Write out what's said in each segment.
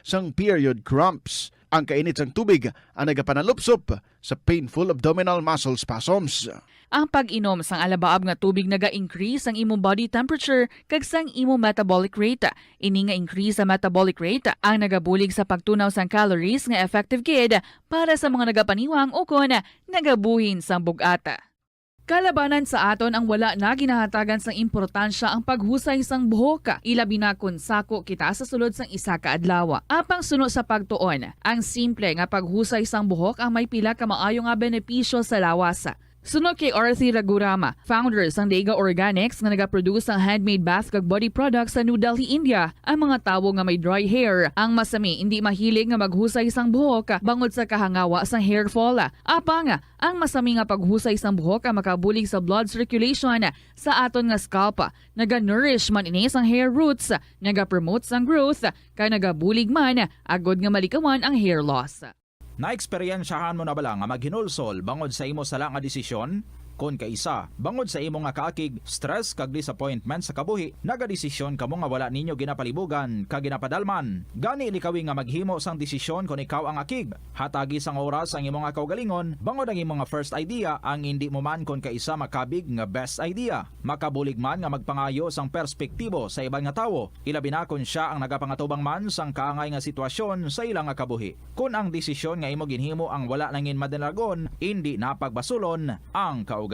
sang period cramps. Ang kainit sang tubig ang nagapanalupsop sa painful abdominal muscle spasms. Ang pag-inom sang alabaab nga tubig naga-increase ang imong body temperature kag sang imong metabolic rate. Ini nga increase sa metabolic rate ang nagabulig sa pagtunaw sang calories nga effective gid para sa mga nagapaniwang o kon nagabuhin sang bugata. Kalabanan sa aton ang wala na ginahatagan sang importansya ang paghusay sang buhok, ilabi na kun sako kita sa sulod sang isa ka adlaw. Apang suno sa pagtuon, ang simple nga paghusay sang buhok ang may pila ka maayo nga benepisyo sa lawas. Sunod kay Arthi Ragurama, founder sang Dega Organics nga nagaproduce ng handmade bath kag body products sa New Delhi, India, ang mga tawo nga may dry hair ang masami hindi mahilig nga maghusay sang buhok bangod sa kahangawa sang hair fall. Apang ang masami nga paghusay sang buhok ang makabulig sa blood circulation sa aton nga scalp. Naga-nourish man ini sang hair roots, naga-promote sang growth, kay nagabulig man agod nga malikawan ang hair loss. Naeksperyensyahan mo na bala nga maghinulsol bangod sa imo sala nga desisyon? Kon kaisa, bangod sa imo nga kaakig, stress kag disappointment sa kabuhi, nagadesisyon kamo nga wala ninyo ginapalibugan kag ginapadalman. Gani likawi nga maghimo sang desisyon kon ikaw ang akig. Hatagi sang oras ang imo nga kaugalingon, bangod ang imo nga first idea ang hindi mo man kon kaisa makabig nga best idea. Makabulig man nga magpangayo sang perspektibo sa ibang nga tawo, ilabi na kon siya ang nagapangatubang man sang kaangay nga sitwasyon sa ilang nga kabuhi. Kun ang desisyon nga imo ginhimo ang wala nangin madalagon, hindi napagbasulon ang kaugalingon.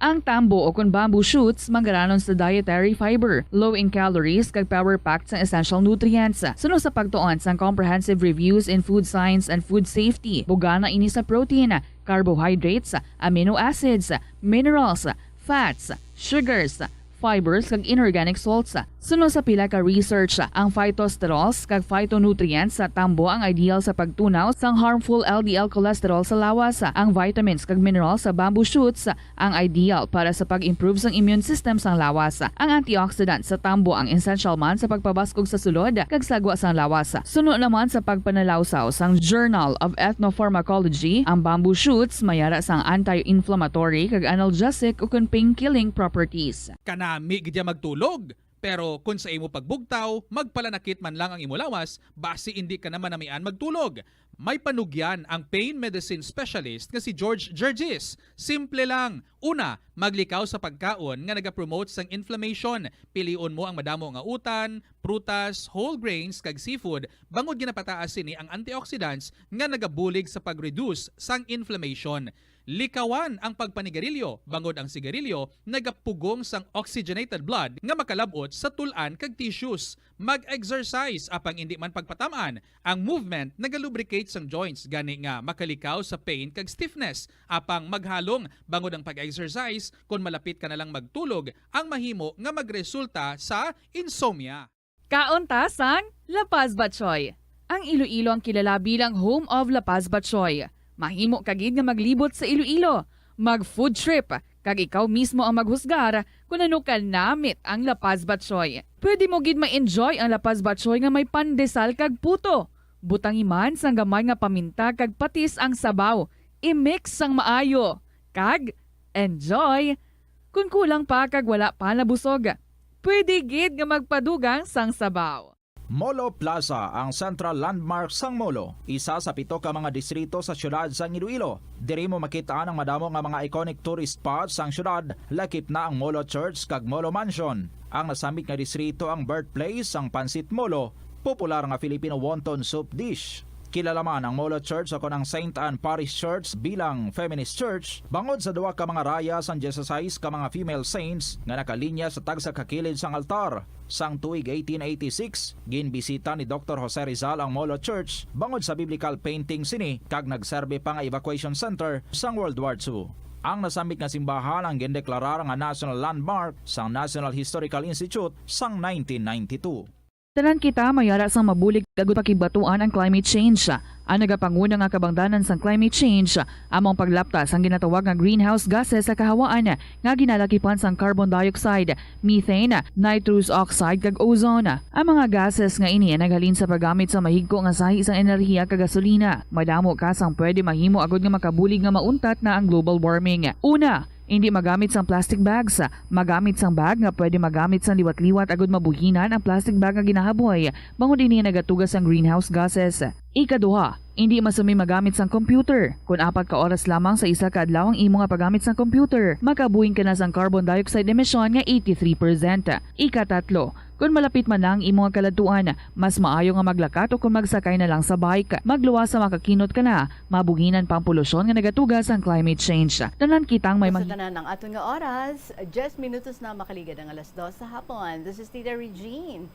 Ang tambo o kun bamboo shoots manggaranon sa dietary fiber, low in calories kag power-packed sa essential nutrients. Sunod sa pagtuon sang comprehensive reviews in food science and food safety, bugana ini sa protein, carbohydrates, amino acids, minerals, fats, sugars, fibers kag inorganic salts. Sunod sa pila ka research, ang phytosterols kag phytonutrients sa tambo ang ideal sa pagtunaw sang harmful LDL cholesterol sa lawas. Ang vitamins kag minerals sa bamboo shoots ang ideal para sa pag-improve sang immune system sang lawas. Ang antioxidants sa tambo ang essential man sa pagpabaskog sa sulod kag sagwa sang lawas. Sunod naman sa pagpanalawsaw sang Journal of Ethnopharmacology, ang bamboo shoots mayara sang anti-inflammatory kag analgesic o pain-killing properties. Kanami gidya magtulog. Pero kung sa imo pagbugtaw, magpalanakit man lang ang imo lawas, base hindi ka naman namian magtulog. May panugyan ang pain medicine specialist nga si George Gergis. Simple lang. Una, maglikaw sa pagkaon nga nagapromote sang inflammation. Piliun mo ang madamo nga utan, prutas, whole grains kag seafood bangod ginapataas sini ang antioxidants nga nagabulig sa pag-reduce sang inflammation. Likawan ang pagpanigarilyo, bangod ang sigarilyo, nagapugong sang oxygenated blood nga makalabot sa tulan kag tissues. Mag-exercise apang hindi man pagpatamaan. Ang movement nagalubricate sang joints, gani nga makalikaw sa pain kag stiffness. Apang maghalong bangod ang pag-exercise, kung malapit ka na lang magtulog, ang mahimo nga magresulta sa insomnia. Kaunta sang La Paz Batchoy. Ang Iloilo ang kilala bilang home of La Paz Batchoy. Mahimo kagid nga maglibot sa Iloilo, mag-food trip, kag ikaw mismo ang maghusgar kung ano ka namit ang La Paz Batchoy. Pwede mo gid ma-enjoy ang La Paz Batchoy nga may pandesal kag puto. Butang iman sang gamay nga paminta kag patis ang sabaw. I-mix sang maayo. Kag enjoy. Kung kulang pa kag wala pa nabusog, pwede gid nga magpadugang sang sabaw. Molo Plaza ang central landmark sang Molo, isa sa 7 ka mga distrito sa syudad sang Iloilo. Diri mo makita ang madamo nga mga iconic tourist spots sang syudad, lakip na ang Molo Church kag Molo Mansion. Ang nasamit nga distrito ang birthplace sang Pansit Molo, popular nga Filipino wonton soup dish. Kilala man ang Molo Church o ang St. Anne Parish Church bilang feminist church bangod sa duwa ka mga raya sang 16 ka mga female saints nga nakalinya sa tagsa ka kilid sang altar. Sang tuig 1886, ginbisita ni Dr. Jose Rizal ang Molo Church bangod sa biblical painting sini kag nagserbe pa nga evacuation center sang World War II. Ang nasamit nga simbahan ang gindeklarar nga national landmark sang National Historical Institute sang 1992. Tanan kita mayara sang mabulig kag pakibatuan ang climate change. Ang nagapanguna nga kabangdanan sang climate change among paglaptas ang ginatawag nga greenhouse gases sa kahawaan nga ginalakipan sang carbon dioxide, methane, nitrous oxide kag ozone. Ang mga gases nga ini naghalin sa paggamit sa mahigko nga sahi sang enerhiya kag gasolina. Madamo ka sang pwede mahimo agud nga makabulig nga mauntat na ang global warming. Una, Hindi magamit sang plastic bags. Magamit sang bag nga pwede magamit sang liwat-liwat agud mabuhinan ang plastic bag nga ginahaboy. Bangod dinhi nagatugas ang greenhouse gases. Ikaduha, hindi masumi magamit sang computer. Kung 4 ka oras lamang sa isa ka adlaw ang imo nga paggamit sang computer, makabuhing ka na sang carbon dioxide emission nga 83%. Ikatatlo, kung malapit man lang imo nga kaladuan, mas maayo nga maglakat o kung magsakay na lang sa bike. Magluwas sa makakinot ka na, mabuhinan pang polusyon nga nagatugas ang climate change. Tanan kitang may Sa tanan ng aton nga oras, 10 minutos na makaligad ang 2:00 sa hapon. This is Tita Regine.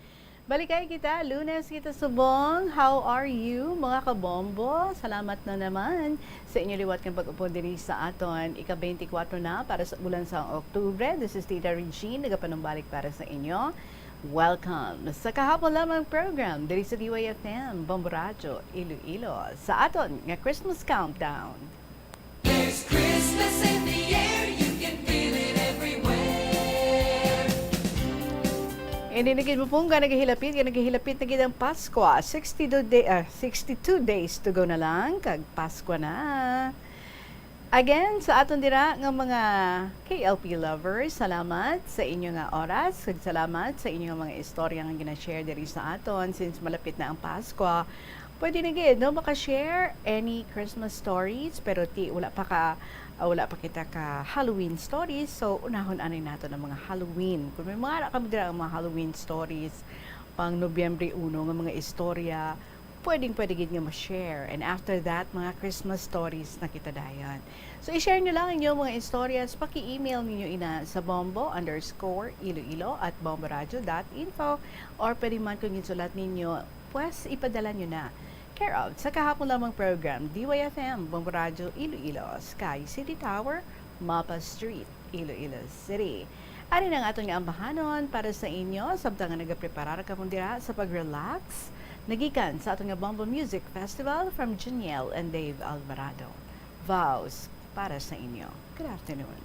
Balikay kita, Lunes kita subong. How are you, mga kabombo? Salamat na naman sa inyo liwat kang pag-upo diri sa aton. Ika-24 na para sa bulan sa Oktubre. This is Tita Regine, nagapanumbalik para sa inyo. Welcome sa kahapon lamang program diri sa DYFM, Bombo Radio, Iloilo. Sa aton nga Christmas Countdown. There's Christmas in the air, you can feel it everywhere. Ininigid mo pong naghihilapit na gid ang Pasko. 62 days to go na lang, kag Pasko na. Again, sa aton dira nga mga KLP lovers, salamat sa inyo nga oras, kag salamat sa inyo nga mga istorya nga gina-share diri sa aton since malapit na ang Pasko. Pwede na gid no maka-share any Christmas stories pero wala pa kita ka Halloween stories, so unahon ani nato ng mga Halloween. Kung may mga kami dira ang mga Halloween stories pang Nobyembre 1 nga mga istorya, pwede gid nga ma-share. And after that, mga Christmas stories na kita dayon. So i-share nyo lang inyong mga istorya, paki-email ninyo ina sa bombo_iloilo@bomboradio.info or pwede man kung insulat ninyo, pues ipadala nyo na. Care of sa kahapon lamang program, DYFM, Bombo Radio, Iloilo, Sky City Tower, Mapa Street, Iloilo City. Ari ang aton nga ambahanon para sa inyo, sabta nga nagapreparar ka mundira sa pag-relax, nagikan sa aton nga Bombo Music Festival from Janiel and Dave Alvarado. Vows para sa inyo. Good afternoon.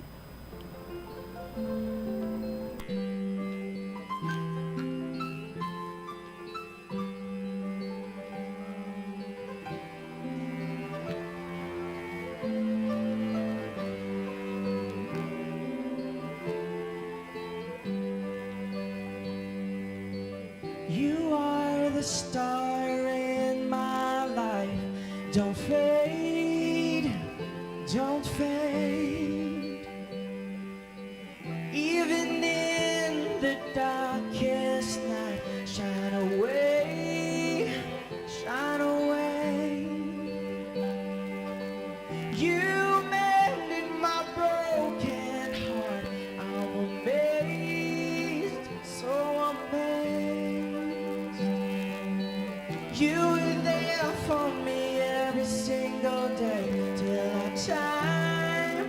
You are the star in my life. Don't fade, don't fade. Even in the darkest night, shine away, shine away. You mended my broken heart. I'm amazed, so amazed. You were there for me every single day till our time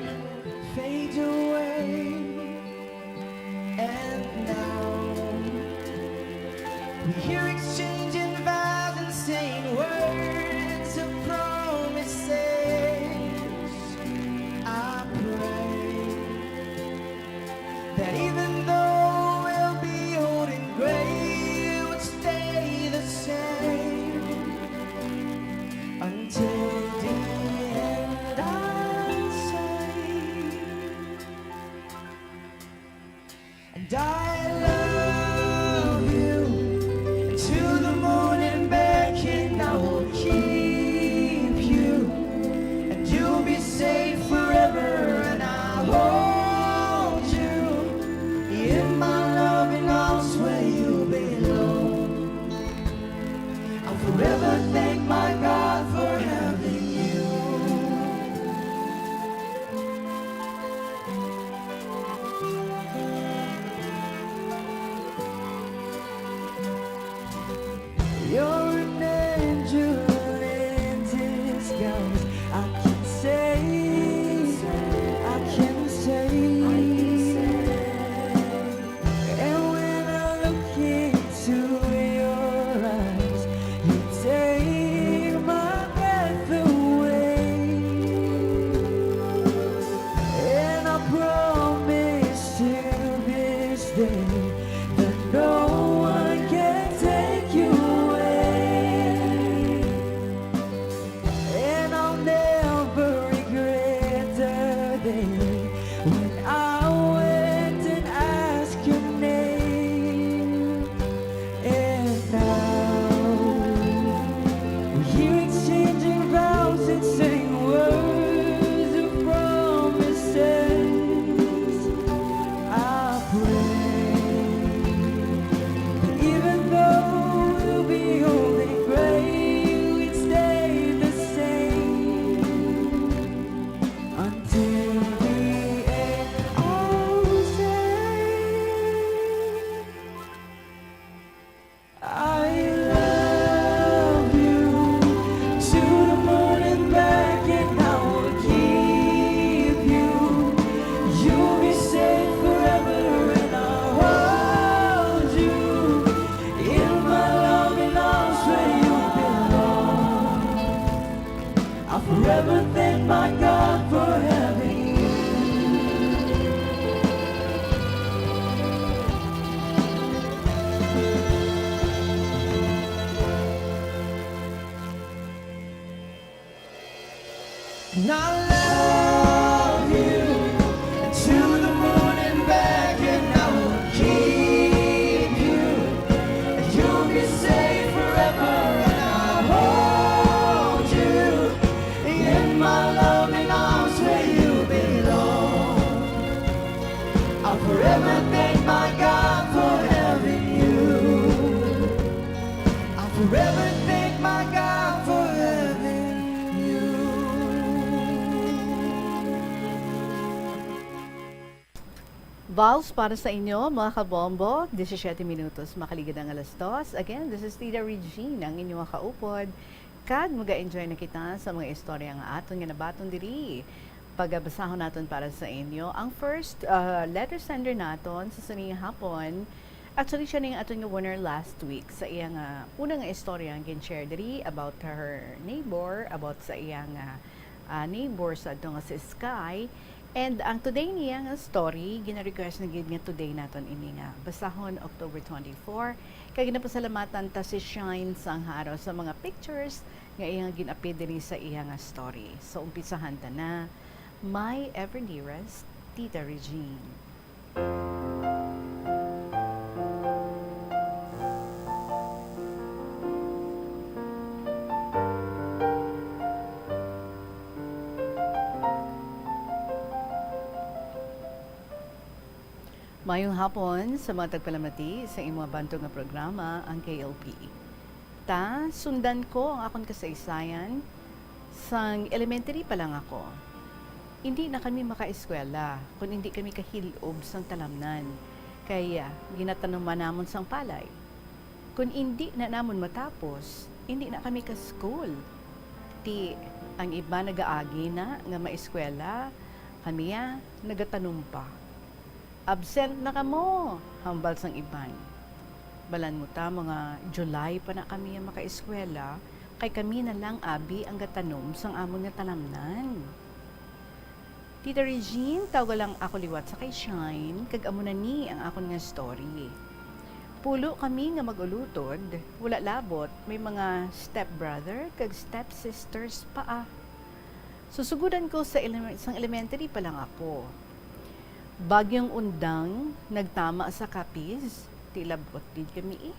fades away. And now we're here exchanging vows and saying words of promises. I pray that even though we'll be old and gray, it would stay the same until the And I love you to the moon and back, and I will keep you. You'll be safe forever, and I'll hold you in my loving arms where you belong. I'll forever thank my God for having you. I'll forever thank my God for having you. Vals para sa inyo, mga kabombo. 17 minutos, makaligid ang alas 2. Again, this is Tita Regine, ang inyong kaupod. Kag mag-enjoy na kita sa mga istorya nga aton nga nabaton diri. Pagabasahon naton para sa inyo. Ang first letter sender naton sa suning hapon, actually siya ning aton nga winner last week sa iyang unang nga istorya ang gin-share diri about her neighbor, about sa iyang neighbor sa ato nga si Sky. And ang today niya nga story, gina-request na gid nga today naton ini nga basahon October 24. Kay ginapasalamatan ta si Shine sang araw sa mga pictures nga iyang ginapid diri sa iyang nga story. So umpisahan ta na. My ever dearest Tita Regine. Mayong hapon sa mga tagpalamati sa imong bantog nga programa, ang KLP. Ta, sundan ko ang akong kasaysayan sang elementary pa lang ako. Hindi na kami makaeskwela kung hindi kami kahilob sang talamnan. Kaya ginatanuman namon sang palay. Kung hindi na namon matapos, hindi na kami ka-school. Ti, ang iba nagaagi na nga maeskwela, kami nagatanong pa. Absent na kamo, hambal sang iban. Balan mo ta, mga July pa na kami ang makaeskwela, kay kami na lang abi ang gatanom sang amon nga talamnan. Tita Regine, tawag lang ako liwat sa kay Shine, kag amo na ni ang akon nga story. Pulo kami nga magulutod, wala labot, may mga stepbrother kag stepsisters pa. Susugudan ko sa sang elementary pa lang ako. Bagyong undang, nagtama sa kapis, tilabot din kami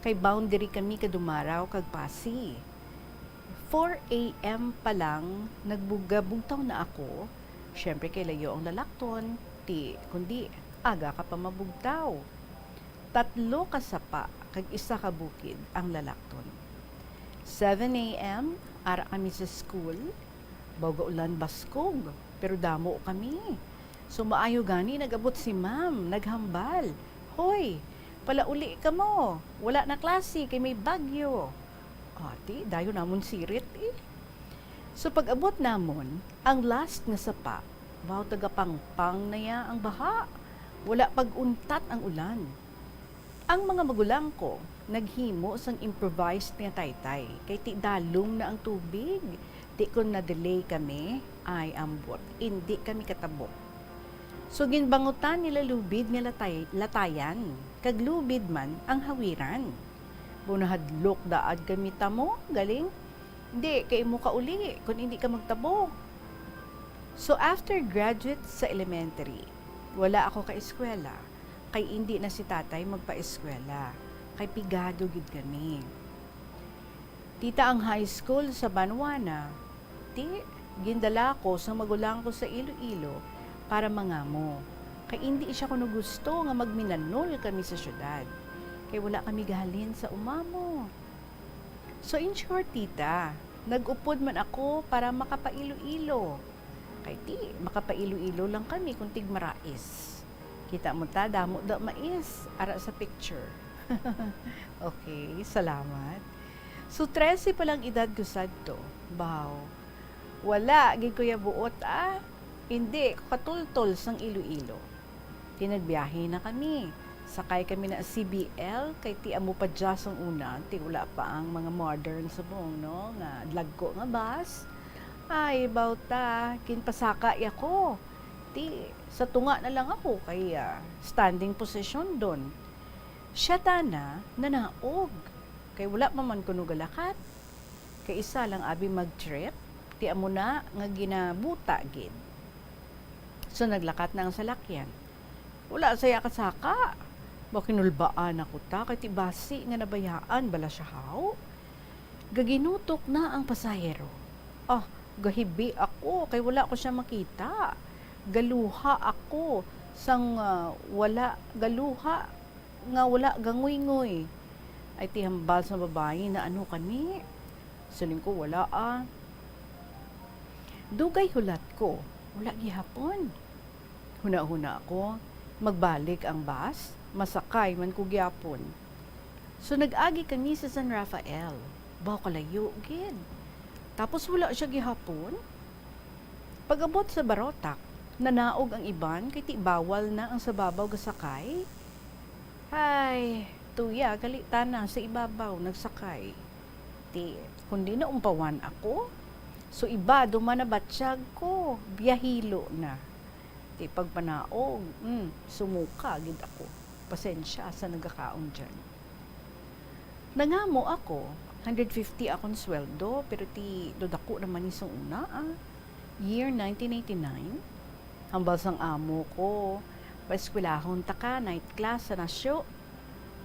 Kay boundary kami kadumaraw kag pasi. 4 a.m. pa lang, nagbugabugtaw na ako. Siyempre kay layo ang lalakton, kundi aga ka pa mabugtaw. 3 ka sapa, kag 1 ka bukid ang lalakton. 7 a.m., ara kami sa school, baga ulan baskog, pero damo kami. So maayo gani nagabot si ma'am, naghambal. Hoy, palauli ka mo. Wala na klase kay may bagyo. Ati, dayo namon sirit So pag abot namon, ang last nga sapa, wow tagapangpang na ya ang baha. Wala pag-untat ang ulan. Ang mga magulang ko, naghimo sang improvised nga taytay. Kay ti dalong na ang tubig. Di ko na-delay kami, ay ambot. Hindi kami katabok. So ginbangutan nila lubid nga latayan, kag lubid man ang hawiran. Bunahadlok daad kami tamo, galing. Hindi, kay mo ka uli, kung hindi ka magtabok. So after graduate sa elementary, wala ako ka-eskwela, kay hindi na si tatay magpa-eskwela, kay pigado gid kami. Tita ang high school sa Banwana, gindala ko sa magulang ko sa Iloilo, para mangamo. Kay hindi siya kuno gusto nga magminanol kami sa syudad. Kay wala kami gahalin sa umamo. So in short, tita, nag-upod man ako para makapailo-ilo. Kay makapailo-ilo lang kami kung tigmarais. Kita mo ta, damo da mais, ara sa picture. Okay, salamat. So 13 pa lang edad ko sadto. Baw. Wala, gid ko ya buot Hindi, katultol sang Iloilo. Tinagbiyahe na kami. Sakay kami na CBL, kay ti amo pa diyas ang una, ti wala pa ang mga modern sa buong, no? Nga lagko nga bus. Ay, bauta, kinpasakay ako. Ti, sa tunga na lang ako, kaya standing position doon. Siya tana, nanaog. Kay wala man kuno galakat. Kay isa lang abi mag-trip, ti Ti amo na nga ginabuta gid. So naglakat na ang salakyan. Wala saya kasaka. Makinulbaan ako ta kay ti basi nga nabayaan bala siya haw. Gaginutok na ang pasahero. Gahibi ako kay wala ko siya makita. Galuha ako sang wala galuha nga wala gangoy-ngoy. Ay ti hambal sa babae na ano kani. Saling ko wala Dugay hulat ko. Wala gihapon. Huna-huna ako. Magbalik ang bus. Masakay man ko gyapon. So nag-agi kami sa San Rafael. Baw kalayo gid. Tapos wala siya gihapon. Pag-abot sa Barotac, nanaog ang iban kay ti bawal na ang sababaw gasakay. Hay, tuya kalitan na sa ibabaw nagsakay. Ti kundi na umpawan ako. So iba duman na batsyag ko, biyahilo na. Ti pagpanaog, sumuka gid ako. Pasensya sa nagakaon dyan. Nangamo ako, 150 akong sweldo, pero ti dodako naman isang una Year 1989, hambal sang amo ko, paeskwelahon ta ka, night class sa nasyo.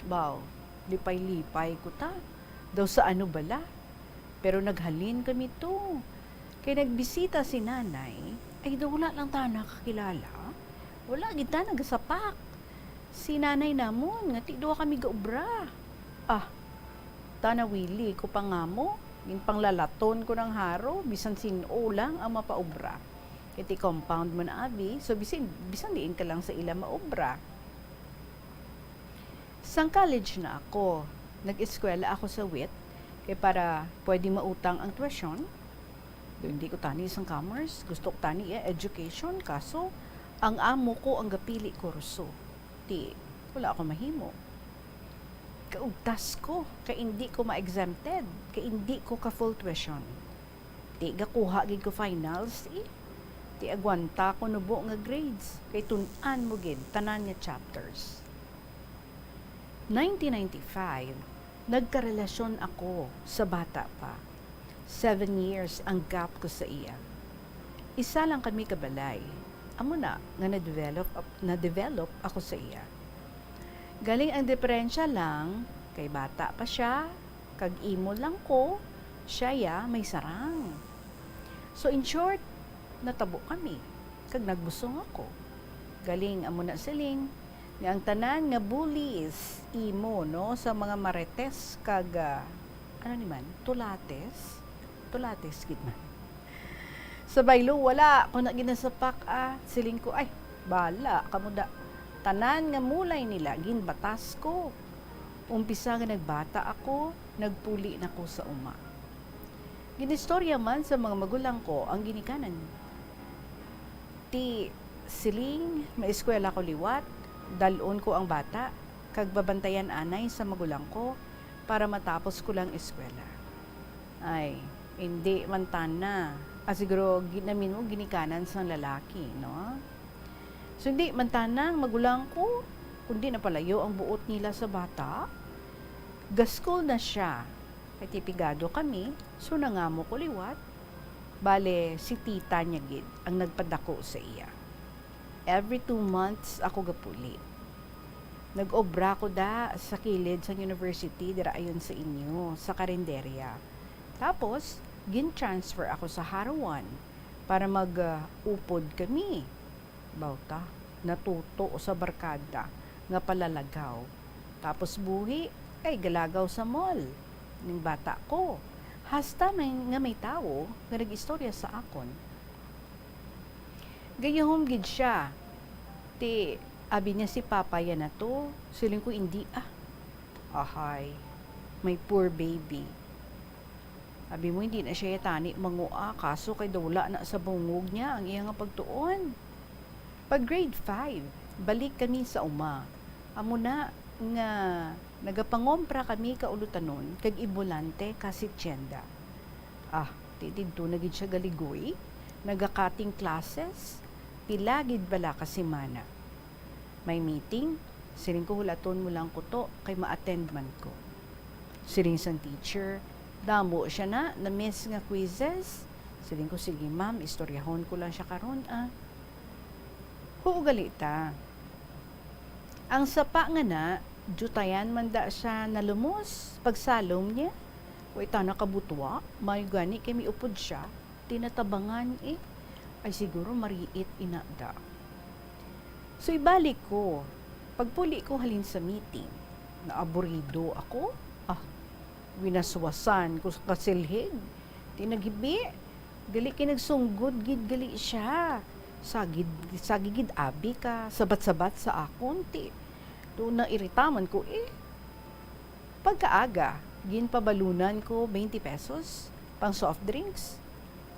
Baw, lipay-lipay ko ta. Daw sa ano bala. Pero naghalin kami to. Kaya nagbisita si nanay, ay daw wala lang ta nakakilala. Wala kita nagasapak. Si nanay namon, nga ti duwa kami gaubra. Tanawili ko pa nga mo, yung panglalaton ko ng haro, bisan sino lang ang mapaubra. Iti compound mo na abi, so bisan diin ka lang sa ila maubra. Sang college na ako, nag-eskwela ako sa WIT, kaya para pwede mautang ang tuition. Hindi ko tani isang commerce, gusto ko tani education, kaso ang amo ko ang gapili kurso. Wala ako mahimo. Kaugtas ko, kay hindi ko ma-exempted, kay hindi ko ka full tuition. Gakuha gid ko finals, Ti agwanta ko nubo nga grades, kay tun-an mo gid tanan nga chapters. 1995, nagkarelasyon ako sa bata pa. 7 years ang gap ko sa iya. Isa lang kami kabalay. Amo na nga na-develop ako sa iya. Galing ang diferensya lang, kay bata pa siya, kag imo lang ko, siya ya may sarang. So in short, natabo kami, kag nagbusong ako. Galing amo na siling, nga ang tanan nga bullies, imo no, sa mga marites, kag, tulates gid man. Sa baylo, wala ko na ginasapak siling ko, ay, bala, kamuda. Tanan nga mulay nila, ginbatas ko. Umpisa nga nagbata ako, nagpuli na ko sa uma. Ginistorya man sa mga magulang ko ang ginikanan. Ti siling, maeskwela ko liwat, dalon ko ang bata, kag babantayan anay sa magulang ko para matapos ko lang eskwela. Ay, hindi man tana. Siguro ginamin mo ginikanan sa lalaki, no? So hindi man tanang magulang ko, kundi napalayo ang buot nila sa bata. Gaskol na siya. Kay tipigado kami, so nangamo ko liwat. Bale, si tita niya gid ang nagpadako sa iya. Every 2 months ako gapuli. Nag-obra ko da sa kilid sa university dira ayon sa inyo, sa karinderya. Tapos, gin-transfer ako sa Harawan para mag-upod kami. Bauta, natuto sa barkada nga palalagaw. Tapos buhi, ay galagaw sa mall ning bata ko. Hasta nga may tao nga nag-istorya sa akon. Gayahom gid siya. Ti, abi niya si Papa yan na to. Siling ko hindi Ahay, may poor baby. Abi mo hindi na siya tani mangua, kaso kay dawla na sa bungog niya ang iyang pagtuon. Pag grade 5, balik kami sa uma. Amo na nga nagapangompra kami kaulutanon kag ibulante kasi tiyenda. Tidto na gid siya galigoy, nagakating classes, pilagid bala ka semana. May meeting, siring ko hulaton mo lang ko to kay ma-attend man ko. Siring sang teacher, damo siya na miss nga quizzes, Siling ko, sige ma'am, istoryahon ko lang siya karon Huugali ta. Ang sapa nga na, jutayan man da siya nalumos, pagsalom niya. O ita nakabutwa, may gani kami upod siya, tinatabangan ay siguro mariit inada. So ibalik ko, pagpuli ko halin sa meeting, naaburido ako, winaswasan ko sa kasilhig, tinagibi, gali kinagsunggod, gid gali siya, sagigid abi ka, sabat-sabat sa akon, doon na iritaman ko Pagkaaga, ginpabalunan ko 20 pesos, pang soft drinks,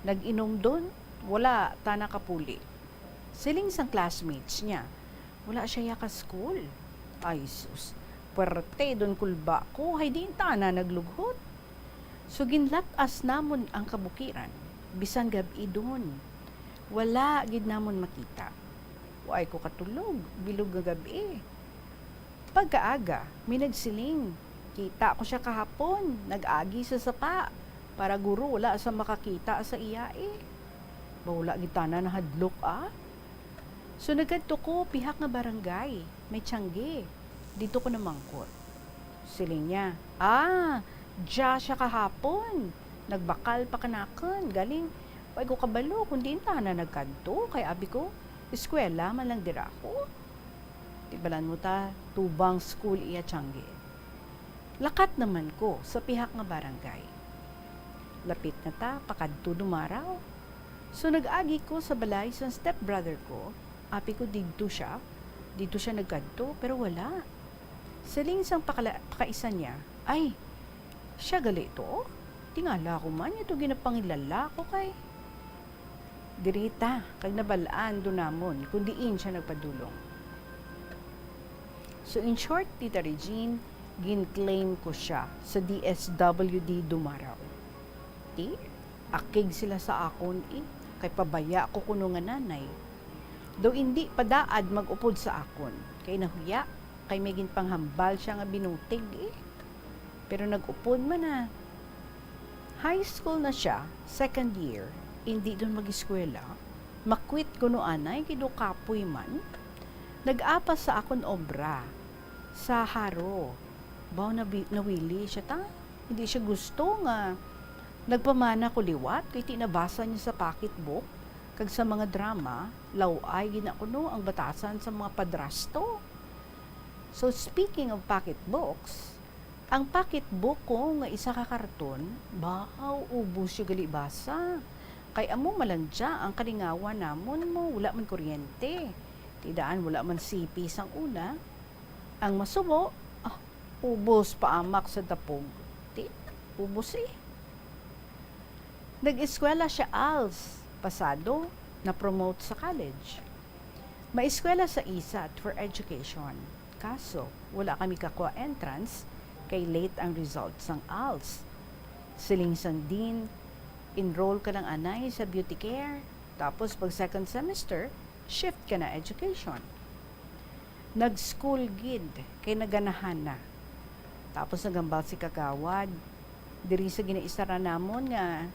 nag-inom doon, wala, ta nakapuli. Siling sang classmates niya, wala siya yaka school. Ay sus, puwerte doon kulba ko, hay din ta na naglughot. So ginlatas namon ang kabukiran, bisan gabi doon. Wala gid namon makita. Way ko katulog, bilog nga gabi. Pagkaaga, may nagsiling. Kita ko siya kahapon, nag-agi sa sapa, para guro wala sa makakita sa iya Bawala gitana na hadlok So nagkadto ko pihak nga barangay, may tiyangge. Dito ko namangkot. Siling niya, diya siya kahapon. Nagbakal pa kanakan, galing. Wag ko kabalo, kundi na nagkadto. Kay abi ko, eskwela man lang dira ako. Tibalan mo ta, tubang school iya tiyangge. Lakat naman ko sa pihak nga barangay. Lapit na ta, pakadto dumaraw. So nag-agi ko sa balay sa stepbrother ko. Api ko dito siya nagkadto, pero wala. Siling sang pakaisan niya, ay, siya gali to? Tingala ko man, ito ginapangilala ko kay. Dirita, kag nabalaan do namon, kundiin siya nagpadulong. So in short, Tita Regine, gin-claim ko siya sa DSWD Dumaraw. Akig sila sa akon kay pabaya ko kuno nga nanay. Daw hindi padaad mag-upod sa akon, kay nahuya, kay may ginpanghambal siya nga binutig Pero nag-upod man na. High school na siya, second year, hindi doon mag-eskwela. Makwit ko no anay, kido kapoy man. Nag-apas sa akon obra, sa haro. Baw nawili siya ta, hindi siya gusto nga. Nagpamana ko liwat, kay tinabasa niya sa pocketbook, kag sa mga drama, laway ginakuno ang batasan sa mga padrasto. So speaking of pocketbooks, ang pocketbook ko nga isa ka karton, bahaw ubos yung galibasa. Kay amo malandya ang kalingawan namon mo, wala man kuryente. Tidaan wala man sipis ang una. Ang masubo, ubos pa amak sa dapog. Ubos Nag-eskwela siya ALS, pasado, na-promote sa college. Maeskwela sa ISAT for education. Kaso, wala kami kakuha entrance, kay late ang results ng ALS. Siling sandin, enroll ka ng anay sa beauty care, tapos pag second semester, shift ka na education. Nag-school gid, kay naganahan na. Tapos nagambal si kagawad, diri sa ginaisara namon nga,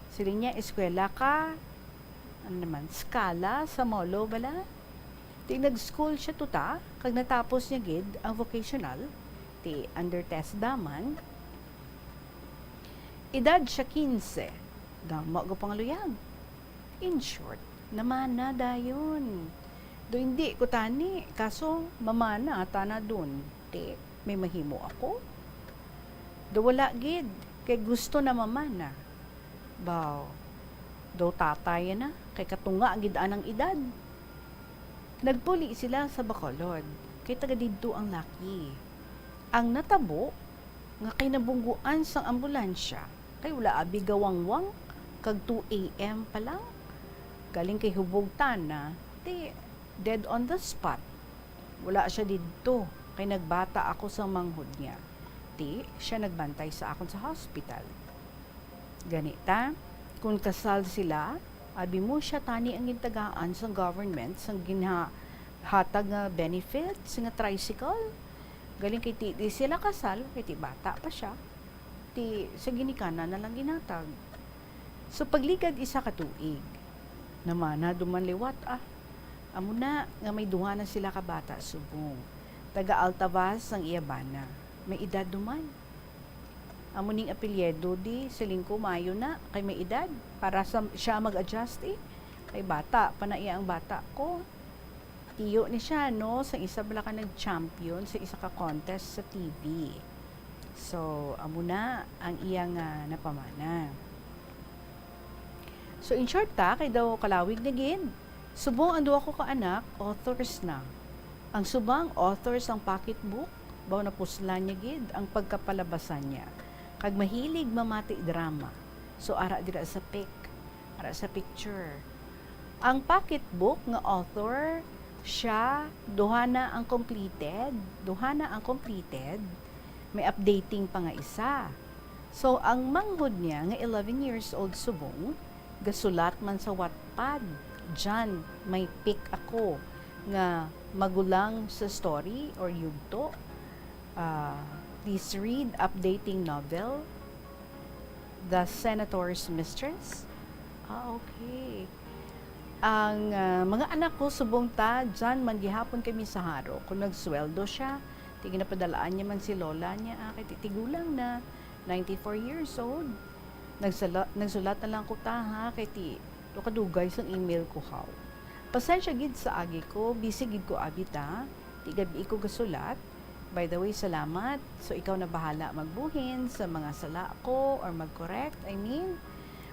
siling niya, eskwela ka, skala sa molo bala. Ti nag-school siya tuta, kag natapos niya gid ang vocational, ti under test daman. Edad siya 15, dama ko pangaluyag. In short, namana dayon. Do hindi ko tani, kaso mamana tana dun. Ti may mahimo ako. Do wala gid, kay gusto na mamana. Baw, do tatay na, kay katunga gid anang edad. Nagpuli sila sa Bacolod, kay taga didto ang laki. Ang natabo, nga kay nabungguan sang ambulansya, kay wala abi gawangwang, kag 2 AM pa lang. Galing kay hubog tana, di dead on the spot. Wala siya didto, kay nagbata ako sa manghod niya. Di siya nagbantay sa akon sa hospital. Ganita, kung kasal sila, abi mo siya tani ang gintagaan sa government sang ginhatag nga benefits nga tricycle. Galing kay ti sila kasal, kay ti bata pa siya. Ti sa ginikana na lang ginatag. So pagligad isa ka tuig, namana duman liwat amo na nga may duha na sila ka bata subong. Taga Altavas ang iyabana. May edad duman. Amo ning apelyido di silingko mayo na kay may edad para sa siya mag-adjust kay bata pa na iya ang bata ko. Tiyo ni siya no sa isa bala ka nag-champion sa isa ka contest sa TV. So amo na ang iyang napamana. So in short kay daw kalawig na gid. Subong ang duha ko ka anak, authors na. Ang subang authors ang pocketbook, baw na puslan niya gid ang pagkapalabasan niya. Kag mahilig mamati drama. So ara dira sa ara sa picture. Ang pocketbook nga author siya duha na ang completed, may updating pa nga isa. So ang manghod niya nga 11 years old subong gasulat man sa Wattpad. Diyan may pick ako nga magulang sa story or yugto. Please read updating novel The Senator's Mistress. Okay. Ang mga anak ko subong ta dyan man gihapon kami sa haro kung nagsweldo siya tigin na padalaan niya man si lola niya kay titigulang na 94 years old nagsulat na lang ko ta ha kay ti do kadugay sang email ko haw. Pasensya gid sa agi ko, busy gid ko abi ta. Di gabi ko gasulat. By the way, salamat. So ikaw na bahala magbuhin sa mga sala ko or mag-correct, I mean.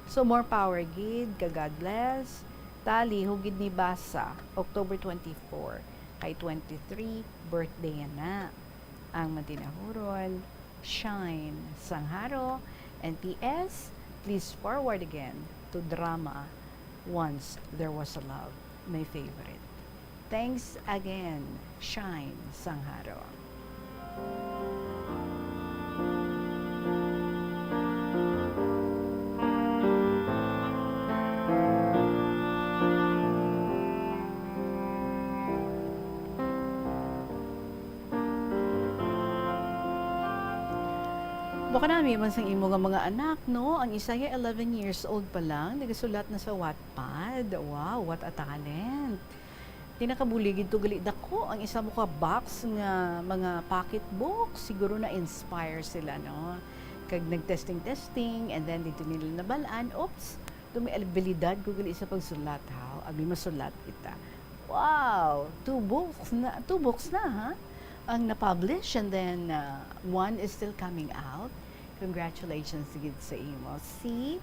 So more power gid, ka God bless. Tali hugid ni basa October 24 kay 23 birthday na. Ang matinahuron, Shine Sangharo, and PS, please forward again to drama Once There Was a Love, my favorite. Thanks again, Shine Sangharo. Baka namin man sang imo nga mga anak, no? Ang isa ya 11 years old pa lang, nagasulat na sa Wattpad. Wow, what a talent. Tinakabuligid to gali dako ang isa mo ka box nga mga pocketbook, siguro na inspire sila, no? Kag nagtesting and then dito nila nabalaan, oops, dumi abilidad ko gali sa pagsulat ha. Abi masulat kita. Wow, two books na ha. Ang na-publish and then one is still coming out. Congratulations gid sa imo. See,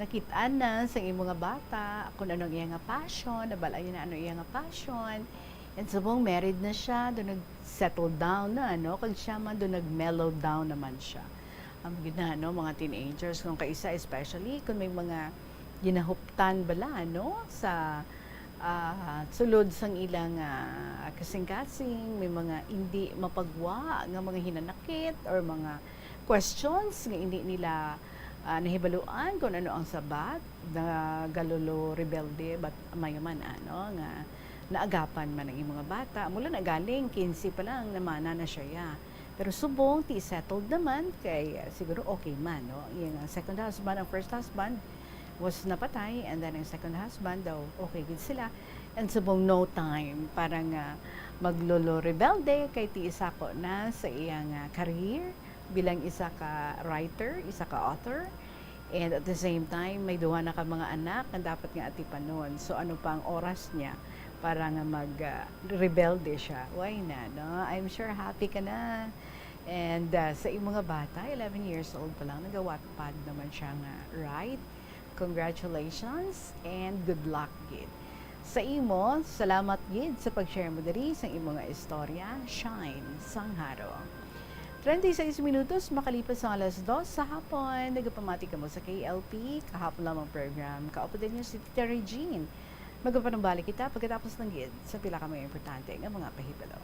nakitaan na sa imo nga bata kung anong iya nga passion, nabalayan na ano iya nga passion. And subong married na siya, doon nag-settle down na, no? Kag siya man doon nag-mellow down naman siya. Ang gina, no? Mga teenagers, kung kaisa especially, kung may mga ginahuptan bala, no? Sa sulod sang ilang kasing-kasing, may mga hindi mapagwa nga mga hinanakit or mga questions nga hindi nila nahibaluan kung ano ang sabat na galolo rebelde but mayaman ano nga naagapan man ang mga bata mula na galing 15 pa lang namana na siya ya. Pero subong ti settled naman kay siguro okay man no yung second husband ang first husband was napatay and then ang second husband daw okay gid sila and subong no time parang maglolo rebelde kay ti isa ko na sa iyang career bilang isa ka writer, isa ka author, and at the same time, may duha na ka mga anak na dapat nga atipanon. So, ano pa ang oras niya para nga mag-rebelde siya? Why na, no? I'm sure happy ka na. And sa iyong mga bata, 11 years old pa lang, nag-Wattpad naman siya nga, right? Congratulations and good luck, gid. Sa imo, salamat gid sa pag-share mo diri sa imo nga istorya. Shine Sangharo. 36 minutos, makalipas ang alas 2 sa hapon. Nagapamati ka mo sa KLP, kahapon lamang program. Kaupo din niyo si Tita Regine. Magpapanambalik kita pagkatapos ng gid sa pila ka mga importante ng mga pahibalo.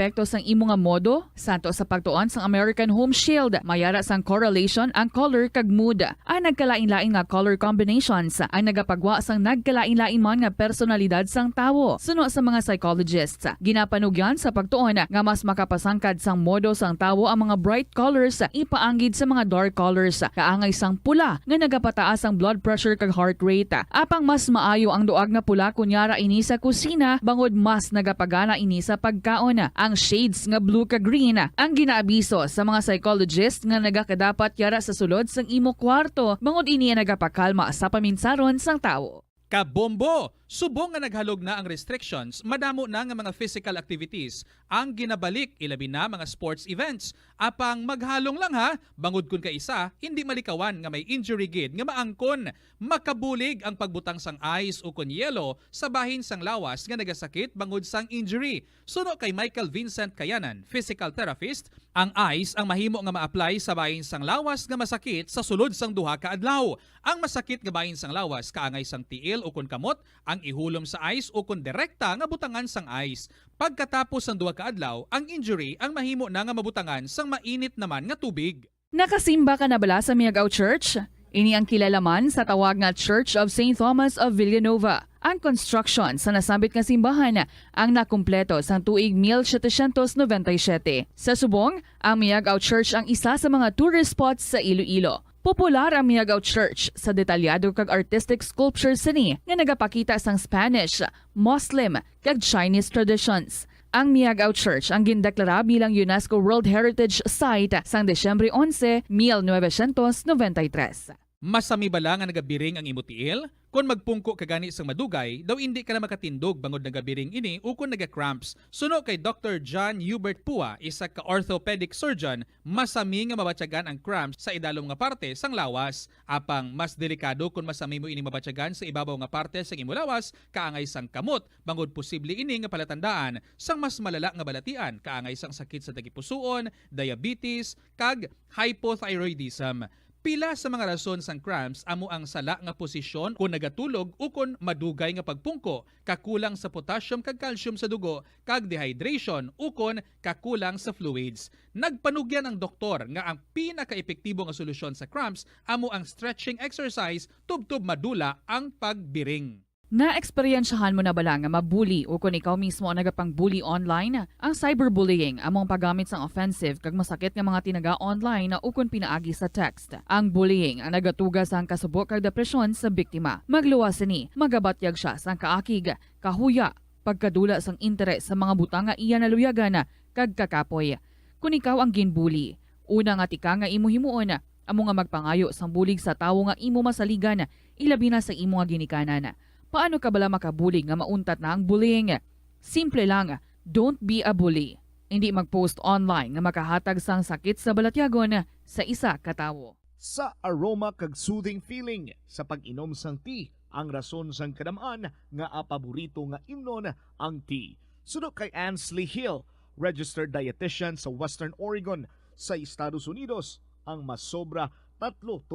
apekto sang imo nga modo santo sa pagtuon sang American Home Shield mayara sang correlation ang color kag mood. Ang nagkalain-lain nga color combinations ang nagapagwa sang nagkalain-lain man nga personalidad sang tawo. Suno sa mga psychologists, ginapanugyan sa pagtuon nga mas makapasangkad sang modo sang tawo ang mga bright colors ipaanggid sa mga dark colors kaangay sang pula nga nagapataas ang blood pressure kag heart rate. Apang mas maayo ang duag nga pula kunyara ini sa kusina bangod mas nagapagana ini sa pagkaon. Ang shades nga blue kag green ang ginaabiso sa mga psychologist nga nagakadapat yara sa sulod sang imo kwarto bangod ini ang nagapakalma sa paminsaron sang tawo. Kabombo! Subong nga naghalog na ang restrictions, madamo na nga mga physical activities ang ginabalik ilabi na mga sports events. Apang maghalong lang ha, bangod kun ka isa, hindi malikawan nga may injury gid nga maangkon. Makabulig ang pagbutang sang ice o kun yelo sa bahin sang lawas nga nagasakit bangod sang injury. Suno kay Michael Vincent Kayanan, physical therapist, ang ice ang mahimo nga ma-apply sa bahin sang lawas nga masakit sa sulod sang duha ka adlaw. Ang masakit nga bahin sang lawas kaangay sang tiil o kun kamot ang ihulom sa ice o kun direkta nga butangan sang ice. Pagkatapos ng duha ka adlaw, ang injury ang mahimo na nga mabutangan sang mainit naman nga tubig. Nakasimba ka na bala sa Miagao Church? Ini ang kilalaman sa tawag nga Church of St. Thomas of Villanova. Ang construction sa nasabit nga simbahan ang nakumpleto sa tuig 1797. Sa subong, ang Miagao Church ang isa sa mga tourist spots sa Iloilo. Popular ang Miagao Church sa detalyado kag artistic sculpture sini nga nagapakita sang Spanish, Muslim kag Chinese traditions. Ang Miagao Church ang gindeklara bilang UNESCO World Heritage Site sang Desyembre 11, 1993. Masami bala nga nagabiring ang imo tiil? Kung magpungko ka gani sang madugay, daw hindi ka na makatindog bangod nagabiring ini o kung naga-cramps. Suno kay Dr. John Hubert Pua, isa ka orthopedic surgeon, masami nga mabatyagan ang cramps sa idalom nga parte sang lawas. Apang mas delikado kung masami mo ini mabatyagan sa ibabaw nga parte sang imo lawas, kaangay sang kamot, bangod posible ini nga palatandaan sang mas malala nga balatian, kaangay sang sakit sa dagipusoon, diabetes, kag hypothyroidism. Pila sa mga rason sang cramps amo ang sala nga posisyon kung nagatulog o kung madugay nga pagpungko, kakulang sa potassium kag calcium sa dugo, kag dehydration o kung kakulang sa fluids. Nagpanugyan ang doktor nga ang pinaka-epektibo nga solusyon sa cramps amo ang stretching exercise tubtob madula ang pagbiring. Na-eksperyensyahan mo na bala nga mabuli o kung ikaw mismo ang nagapang-bully online? Ang cyberbullying among paggamit sang offensive kag masakit nga mga tinaga online na ukon pinaagi sa text. Ang bullying ang nagatugas sang kasubok kag depresyon sa biktima. Magluwas ni, magabatyag siya sang kaakig, kahuya, pagkadula sang interes sa mga butang nga iya naluyagan kag kakapoy. Kung ikaw ang ginbully, una nga tika nga imo himuon, amo nga magpangayo sang bulig sa tawo nga imo masaligan, ilabi na sa imo nga ginikanan. Paano ka bala makabulig nga mauntat na ang bullying? Simple lang, don't be a bully. Hindi mag-post online nga makahatag sang sakit sa balatyagon sa isa ka tawo. Sa aroma kag soothing feeling sa pag-inom sang tea, ang rason sang kadamaan nga paborito nga imnon ang tea. Suno kay Ansley Hill, registered dietitian sa Western Oregon sa Estados Unidos, ang mas sobra 3-4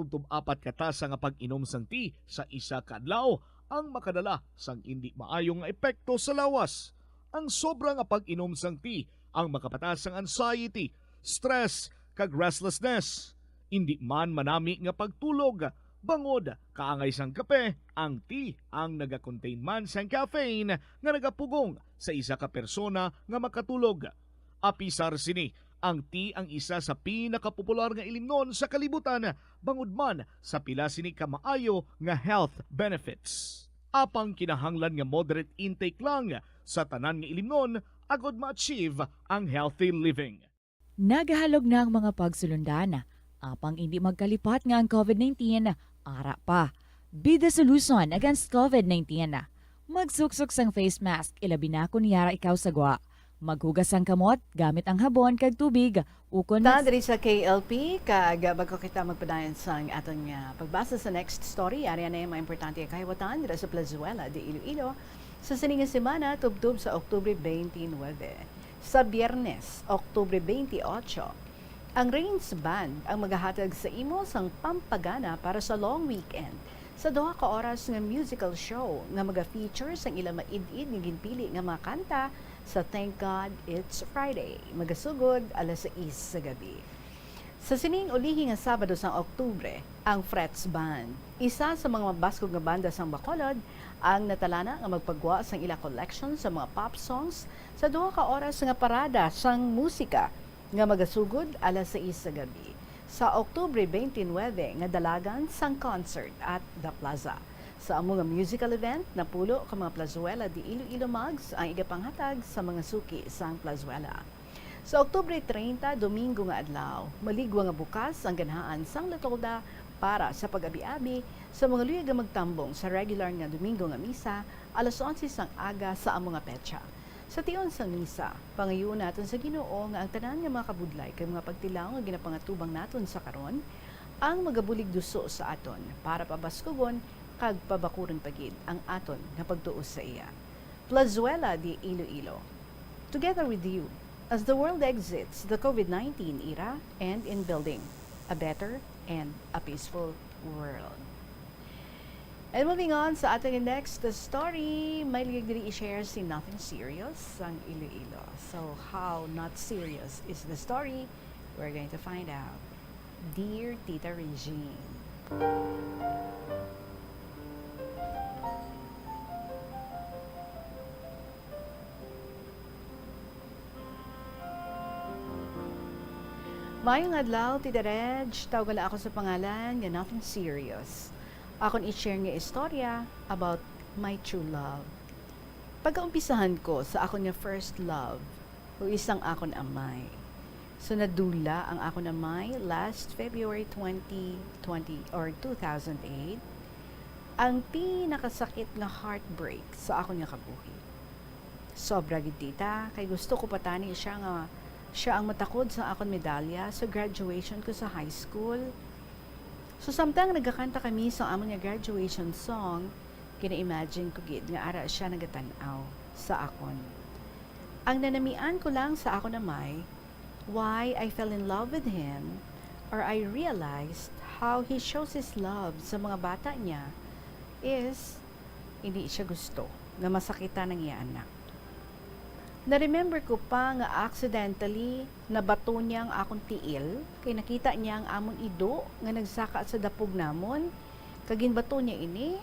katasa nga pag-inom sang tea sa isa ka adlaw ang makadala sang hindi maayong nga epekto sa lawas. Ang sobra nga pag-inom sang tea ang makapataas sang anxiety, stress, kag restlessness. Hindi man manami nga pagtulog, bangod kaangay sang kape, ang tea ang naga-contain man sang caffeine nga nagapugong sa isa ka persona nga makatulog. Apisar sini, ang tea ang isa sa pinakapopular nga ilimnon sa kalibutan, bangod man sa pila sini ka maayo nga health benefits. Apang kinahanglan nga moderate intake lang sa tanan nga ilimnon agod ma-achieve ang healthy living. Nagahalog na ang mga pagsulundan. Apang hindi magkalipat nga ang COVID-19, ara pa. Be the solution against COVID-19. Magsuksok sang face mask, ilabi na kung niyara ikaw sagwa. Maghugas ang kamot gamit ang habon kag tubig ukon Diri sa KLP kag bago kita magpadayon sa aton nga pagbasa sa next story area na yung mga importante nga kahiwatan dira sa Plazuela de Iloilo sa sininga semana tubtob sa Oktubre 29. Sa Biyernes, Oktubre 28, ang Rains Band ang magahatag sa imo sang pampagana para sa long weekend sa 2 ka oras nga musical show nga maga-feature sang ilang maid-id nga ginpili nga mga kanta sa Thank God It's Friday. Magasugod alas 6 sa gabi. Sa sining ulihi nga Sabado sa Oktubre, ang Frets Band, isa sa mga mabaskog nga banda sang Bacolod, ang natalana nga magpagwa sang ila collection sa mga pop songs sa 2 ka oras nga parada sang musika nga magasugod alas 6 sa gabi. Sa Oktubre 29 nga dalagan sang concert at The Plaza. Sa among nga musical event, napulo ka mga plazuela di Iloilo Mugs ang igapanghatag sa mga suki sang plazuela. Sa Oktubre 30, Domingo nga adlaw, maligwa nga bukas ang ganahaan sang Latolda para sa pag-abi-abi sa mga luyag nga magtambong sa regular nga Domingo nga misa alas 11 sang aga sa among nga petsa. Sa tion sang misa, pangayon naton sa Ginoo nga ang tanan nga mga kabudlay kay mga pagtilaw nga ginapangatubang naton sa karon ang magabulig duso sa aton para pabaskugon kag pabakuron pagid ang aton nga pagtuos sa iya. Plazuela di Iloilo. Together with you, as the world exits the COVID-19 era and in building a better and a peaceful world. And moving on sa ating next story, may ligag diri i-share si Nothing Serious ang Iloilo. So how not serious is the story? We're going to find out. Dear Tita Regine. Mayong adlaw, Tita Reg, tawagala ako sa pangalan nga Nothing Serious. Akon i-share nga istorya about my true love. Pagkaumpisahan ko sa akon nga first love, o isang akon amay. So nadula ang akon amay last February 2020 or 2008, ang pinakasakit nga heartbreak sa akon nga kabuhi. Sobra gid tita, kay gusto ko patani siya ang matakod sa akon medalya sa graduation ko sa high school. So samtang nagakanta kami sa amon nga graduation song, kina-imagine ko gid nga ara siya nagatanaw sa akon. Ang nanamian ko lang sa akon amay, why I fell in love with him, or I realized how he shows his love sa mga bata niya, is hindi siya gusto nga masakitan ng iya anak. Na-remember ko pa nga accidentally nabato niya ang akong tiil kay nakita niya ang amon ido nga nagsaka sa dapog namon kag ginbato niya ini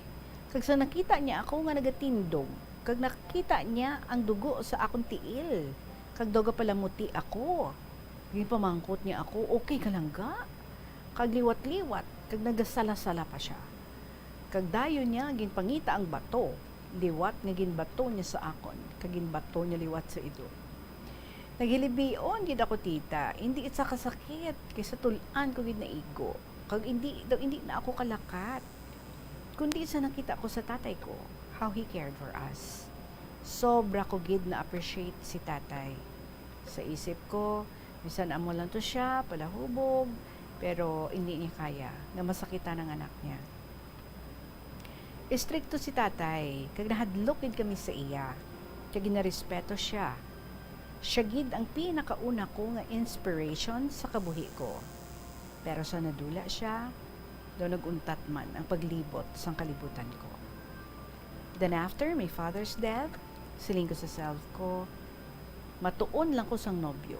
kag sa nakita niya ako nga nagatindog kag nakita niya ang dugo sa akong tiil kag doga pala muti ako ginpamangkot niya ako okay ka lang ga kag liwat-liwat kag nagasala-sala pa siya kag dayon niya ginpangita ang bato liwat nga ginbato niya sa akon kag ginbato niya liwat sa ido. Naghilibion gid ako tita, hindi it sa kasakit kaysa tulan ko gid na igo. Kag hindi na ako kalakat. Kundi sa nakita ko sa tatay ko, how he cared for us. Sobra ko gid na appreciate si tatay. Sa isip ko, bisan amo lang to siya, palahubog, pero hindi niya kaya na masakitan ng anak niya. Istrikto si tatay, kag nahadlok gid kami sa iya, kag ginarespeto siya. Siya gid ang pinakauna ko nga inspiration sa kabuhi ko. Pero sa nadula siya, daw naguntat man ang paglibot sa kalibutan ko. Then after my father's death, siling ko sa self ko, matuon lang ko sang nobyo.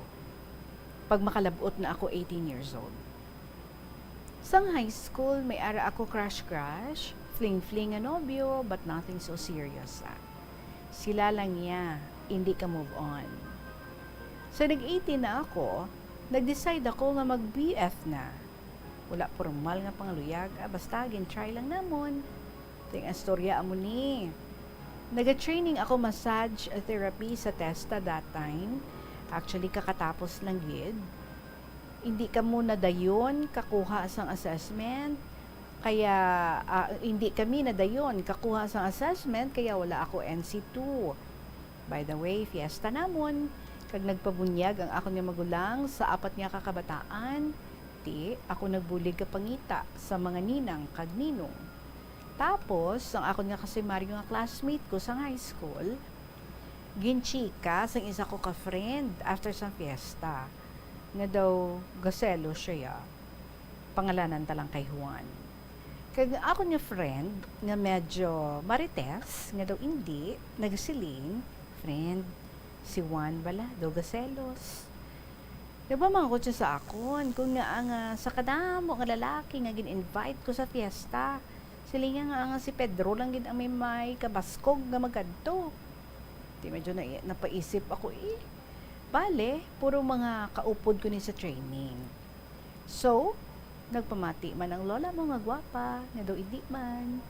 Pag makalabot na ako 18 years old. Sang high school, may ara ako crush, fling-fling a nobyo, but nothing so serious. Sila lang niya, hindi ka move on. So nag-18 na ako, nag-decide ako nga mag-BF na. Wala formal nga pangaluyag, basta gin-try lang namon. Ting astorya amo ni. Nag-training ako massage therapy sa Testa that time. Actually, kakatapos lang gid. Hindi ka muna dayon kakuha sang assessment. Kaya hindi kami na dayon kakuha sang assessment kaya wala ako NC2. By the way, fiesta namon kag nagpabunyag ang akong nga magulang sa 4 nga kakabataan. Ti ako nagbulig ka pangita sa mga ninang kag ninong. Tapos ang akong nga kasimaryo nga classmate ko sa high school, ginchika sang isa ko ka friend after sa fiesta. Nga daw gaselo siya. Pangalanan talang kay Juan. Kag ako niya friend nga medyo marites nga daw hindi nagasiling, friend, Si Juan bala, dogaselos. Diba mga kutsa sa akon, kung nga ang sa kadamo nga lalaki nga gin-invite ko sa fiesta, sila nga si Pedro lang gid ang may kabaskog nga magadto. Di medyo napaisip ako Bale, puro mga kaupod ko ni sa training. So, nagpamati man ang lola mo nga gwapa, nga daw hindi man.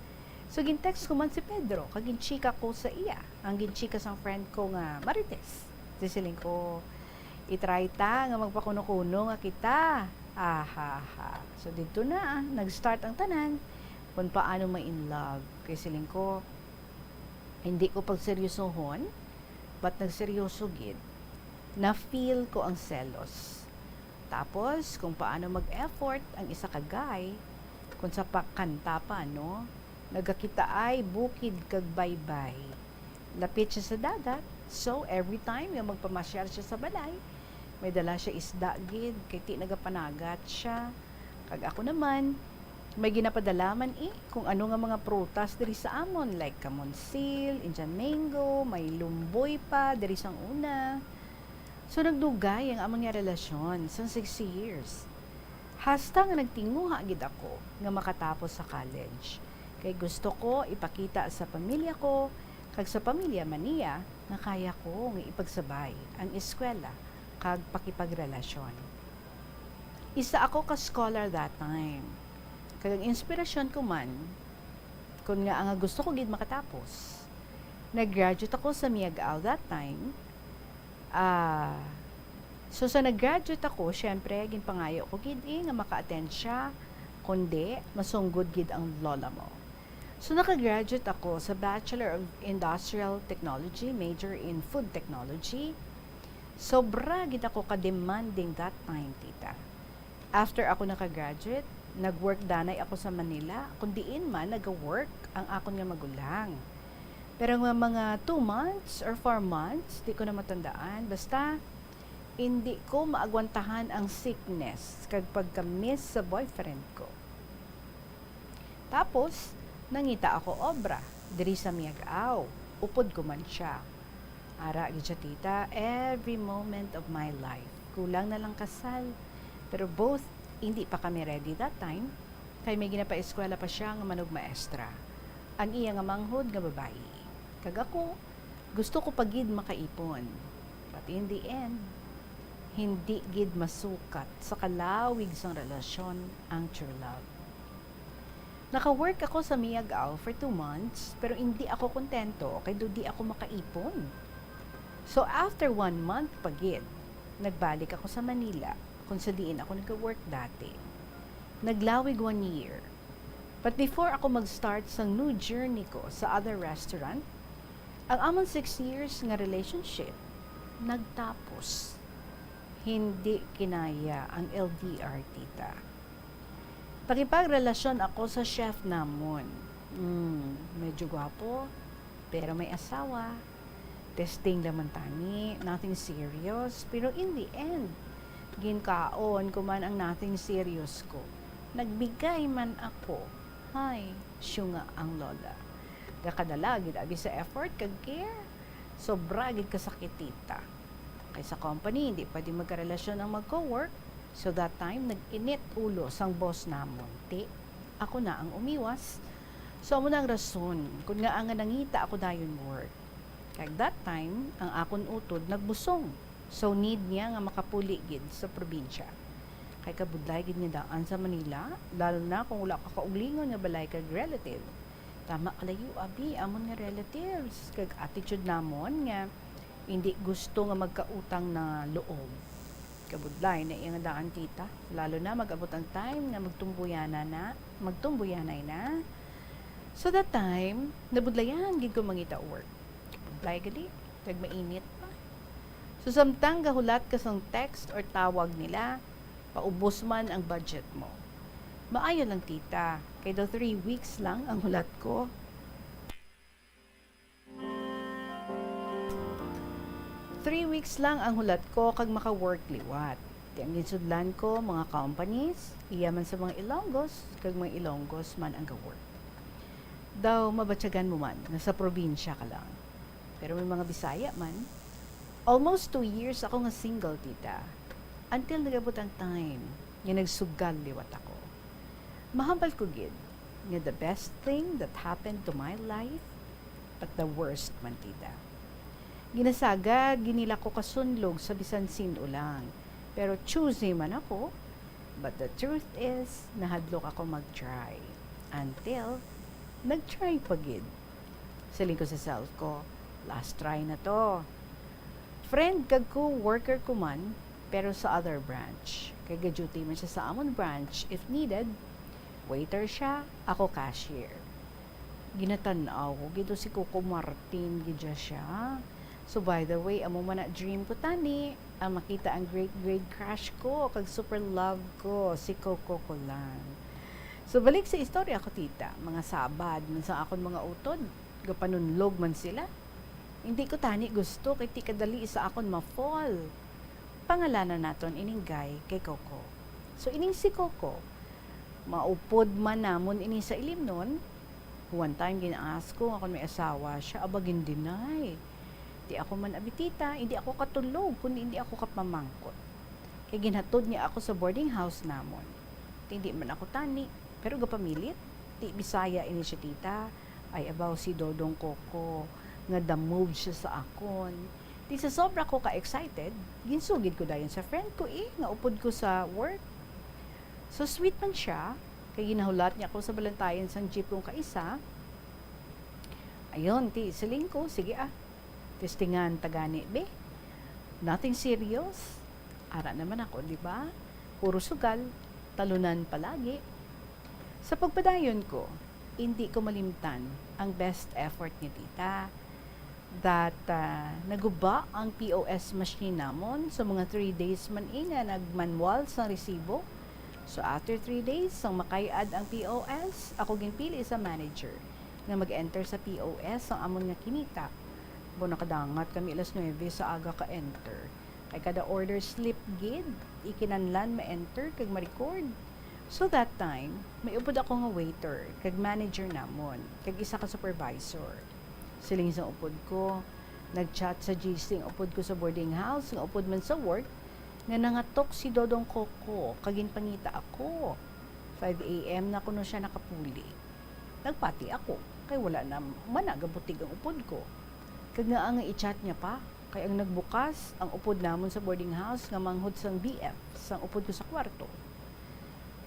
So, gintext ko man si Pedro, kaginchika ko sa iya. Ang ginchika sang friend ko nga Marites. Sisiling ko, itry ta nga magpakuno-kuno nga kita. Ahaha. So, dito na, nag-start ang tanan kung paano ma-in love. Kaya siling ko, hindi ko pagseryosohon, but nagseryoso gid. Na-feel ko ang selos. Tapos, kung paano mag-effort ang isa ka guy, kung sa pakanta pa, no? Nagakita ay bukid kag baybay. Lapit siya sa dagat, so every time yung magpamasyal siya sa balay, may dala siya isda gid, kay ti nagapanagat siya. Kag ako naman, may ginapadalaman kung ano nga mga prutas diri sa amon, like kamonsil, Indian mango, may lumboy pa diri sang una. So, nagdugay ang among nga relasyon sa 6 years. Hasta nga nagtinguha gid ako nga makatapos sa college. Kay gusto ko ipakita sa pamilya ko, kag sa pamilya maniya, nga kaya ko nga ipagsabay ang eskwela kag pakipagrelasyon. Isa ako ka scholar that time. Kag ang inspirasyon ko man, kung nga ang gusto ko gid makatapos. Nag-graduate ako sa Miagao that time. So sa nag-graduate ako, syempre, ginpangayo ko gid nga maka-attend siya, kundi masunggod gid ang lola mo. So naka-graduate ako sa Bachelor of Industrial Technology, major in Food Technology. Sobra gid ako ka-demanding that time, tita. After ako naka-graduate, nag-work danay ako sa Manila, kundiin man nag-work ang akon nga magulang. Pero nga mga 2 months or 4 months, di ko na matandaan. Basta, hindi ko maagwantahan ang sickness kag pagka-miss sa boyfriend ko. Tapos, nangita ako obra, diri sa Miagao. Upod ko man siya. Ara, gid siya tita, every moment of my life. Kulang na lang kasal. Pero both, hindi pa kami ready that time. Kay may ginapa-eskwela pa siya nga manog maestra. Ang iya nga manghod nga babae. Kag ako, gusto ko pagid makaipon. But in the end, hindi gid masukat sa kalawig sang relasyon ang true love. Naka-work ako sa Miagao for 2 months, pero hindi ako kontento kay di ako makaipon. So after 1 month pagid, nagbalik ako sa Manila kung sa diin ako nag-work dati. Naglawig 1 year. But before ako mag-start sa new journey ko sa other restaurant, ang among 6 years nga relationship nagtapos. Hindi kinaya ang LDR, tita. Pakipagrelasyon ako sa chef namon. Medyo gwapo, pero may asawa. Testing naman tani, nothing serious. Pero in the end, ginkaon ko man ang nothing serious ko. Nagbigay man ako. Hay, siya nga ang lola. Gakadala, gid abi sa effort kag care. Sobra gid kasakit, tita. Kay sa company, hindi pwede magkarelasyon ang mag-co-work. So that time, nag-init ulo sang boss namon. Ako na ang umiwas. So amo na ang rason, kung nga ang nangita ako dayon work. Kag that time, ang akon utod nagbusong. So need niya nga makapuli gid sa probinsya. Kay kabudlay gid niya daan sa Manila, lalo na kung wala ka kauglingon nga balay kag relative. Tama kalayo abi amon nga relatives kag attitude namon nga hindi gusto nga magkautang na loob. Kabudlay na iyang daan, tita, lalo na mag-abot ang time nga magtumbuyanay na. So that time, nabudlayan gid ko mangita work. Kabudlay gali, kag mainit pa. So samtang gahulat ka sang text or tawag nila, paubos man ang budget mo. Maayo lang, tita, kay daw 3 weeks lang ang hulat ko. Three weeks lang ang hulat ko kag maka-work liwat. Di ang ginsudlan ko mga companies, iya man sa mga Ilonggos, kag mga Ilonggos man ang ga-work. Daw mabatyagan mo man, nasa probinsya ka lang. Pero may mga Bisaya man, Almost 2 years ako nga single, tita. Until nagabot ang time nga nagsugal liwat ako. Mahambal ko gid nga the best thing that happened to my life, but the worst man, tita. Ginasagad, ginila ko kasunlog sa bisan sino lang. Pero choosy man ako. But the truth is, nahadlok ako mag-try. Until, nag-try pagid. Saling ko sa self ko, last try na to. Friend kag ko, worker ko man, pero sa other branch. Kay ga-duty man siya sa amon branch if needed. Waiter siya, ako cashier. Ginatanaw ko, gito si Coco Martin, gidya siya. So by the way, amo man na dream ko tani, ang makita ang great crush ko, kag super love ko, si Coco ko lang. So balik sa istorya ko, tita, mga sabad, man sa akon mga utod, gapanunlog man sila. Hindi ko tani gusto, kay ti kadali sa akon ma-fall. Pangalanan naton ining guy kay Coco. So ining si Coco, maupod man namon ini sa ilim nun. One time ginaas ko, ako may asawa siya, abagin deny. Di ako man abitita, hindi ako katulog, kundi hindi ako kapamangkot. Kaya ginhatod niya ako sa boarding house namon. Hindi man ako tani, pero gapamilit. Di Bisaya ini siya, tita, ay abaw si Dodong Coco, nga damove siya sa akon. Di sa sobra ko ka-excited, ginsugid ko dayon sa friend ko nga upod ko sa work. So sweet man siya, kaya ginahulat niya ako sa balantayan sang jeep kong kaisa. Ayun, siling ko, sige testingan tagani, be. Nothing serious. Ara naman ako, di ba? Puro sugal, talunan palagi. Sa pagpadayon ko, hindi ko malimtan ang best effort ni tita. That naguba ang POS machine namon sa mga 3 days man nga nagmanual sa resibo. So after 3 days, sang makayad ang POS, ako ginpili sa manager nga mag-enter sa POS ang amon nga kinita. Bo nakadangat kami alas 9 sa aga ka-enter. Kay kada order slip gid, ikinanlan ma-enter kag ma-record. So that time, may upod ako nga waiter kag manager namon, kag isa ka supervisor. Siling sa upod ko, nag-chat sa GC ang upod ko sa boarding house, nga upod man sa work, nga nangatok si Dodong Coco, kagin pangita ako. 5 a.m. na kuno siya nakapuli. Nagpati ako, kay wala na managabutig ang upod ko. Kag nga ang i-chat niya pa, kay ang nagbukas ang upod namon sa boarding house nga manghud sang BF, sang upod ko sa kwarto.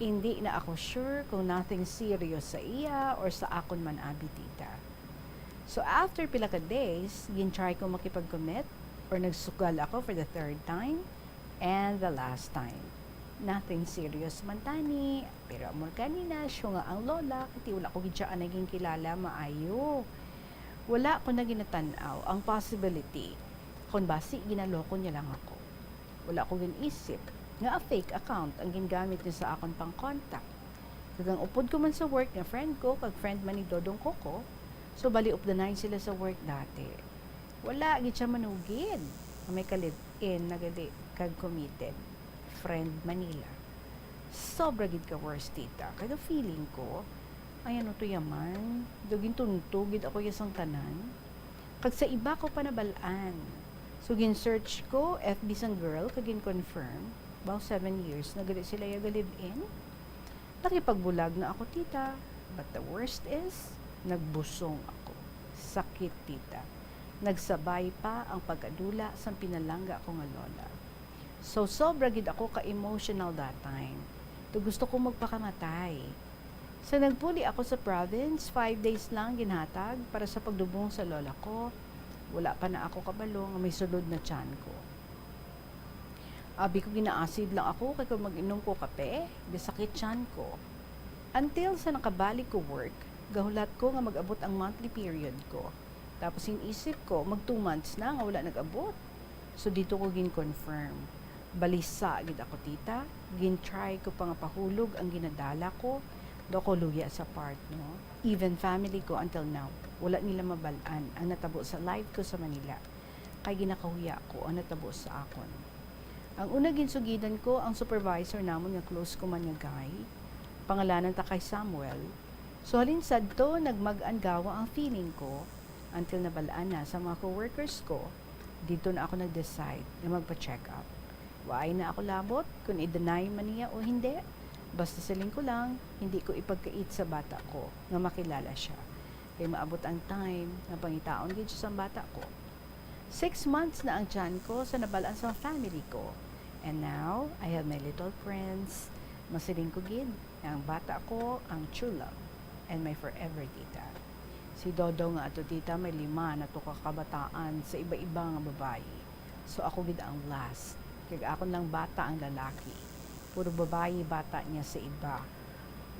Hindi na ako sure kung nothing serious sa iya or sa akon man abi, tita. So after pila ka days, gin-try ko makipag-commit or nagsugal ako for the 3rd time and the last time. Nothing serious man tani, pero amor kanina, siya nga ang lola, kati wala ko gidya naging kilala maayo. Wala ko na ginatanaw ang possibility kung basi ginaloko niya lang ako. Wala ko ginisip nga a fake account ang gingamit niya sa akon pang contact. Kagang upod ko man sa work nga friend ko, kag friend man ni Dodong Coco, so bali up the night sila sa work dati. Wala gid siya manugid. May kalit-in nagali kag committed. Friend Manila. Sobra gid ka worst, tita. Kaya feeling ko, ay ano to yaman, dugin tuntugid ako yasang tanan. Kag sa iba ko pa nabalaan. So gin-search ko, FB sang girl, kag gin-confirm, about 7 years, nagali sila yaga live-in. Nakipagbulag na ako, tita. But the worst is, nagbusong ako. Sakit, tita. Nagsabay pa ang pagkadula sa pinalangga ko nga lola. So, sobra gid ako ka-emotional that time. To gusto ko magpakamatay. Sa nagpuli ako sa province, 5 days lang ginhatag para sa pagdubong sa lola ko. Wala pa na ako kabalo nga may sulod na tiyan ko. Abi ko ginaasid lang ako kay kung mag-inom ko kape, di sakit tiyan ko. Until sa nakabalik ko work, gahulat ko nga mag-abot ang monthly period ko. Tapos inisip ko, mag 2 months na nga wala nag-abot. So dito ko gin-confirm. Balisa gid ako, tita. Gin-try ko pa nga pahulog ang ginadala ko. Do ko luya sa part, no? Even family ko until now, wala nila mabalaan ang natabo sa life ko sa Manila. Kay ginakahuya ko ang natabo sa akon. Ang una ginsugidan ko ang supervisor namon nga close ko man nga guy. Pangalanan ta kay Samuel. So halin sadto nagmag-an gawa ang feeling ko until nabalaan na sa mga coworkers ko dito na ako nag-decide na magpa-check up. Waay na ako labot kung i-deny man niya o hindi. Basta siling ko lang, hindi ko ipagkait sa bata ko nga makilala siya. Kaya maabot ang time na pangitaon din siya sa bata ko. 6 months na ang tiyan ko sa nabalaan sa family ko. And now, I have my little friends. Masiling ko gid, ang bata ko, ang true love, and my forever tita. Si Dodo nga ato tita, may 5 na to kakabataan sa iba-iba nga babae. So ako gid ang last. Kaya ako lang bata ang lalaki. Puro babae bata niya sa iba.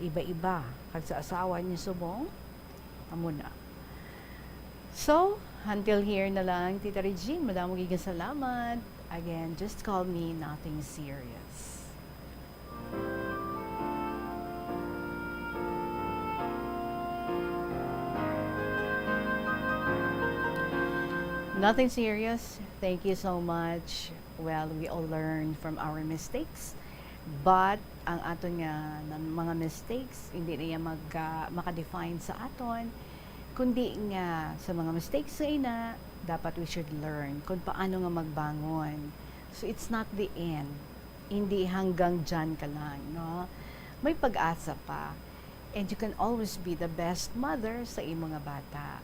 Iba-iba. Kag sa asawa niya subong, amo na. So, until here na lang, Tita Regine, madamong gigang salamat. Again, just call me Nothing Serious. Nothing serious. Thank you so much. Well, we all learn from our mistakes. But ang ato nga mga mistakes, hindi niya makadefine sa aton. Kundi nga sa mga mistakes sa ina, dapat we should learn kung paano nga magbangon. So it's not the end. Hindi hanggang dyan ka lang, no? May pag-asa pa. And you can always be the best mother sa imong nga bata.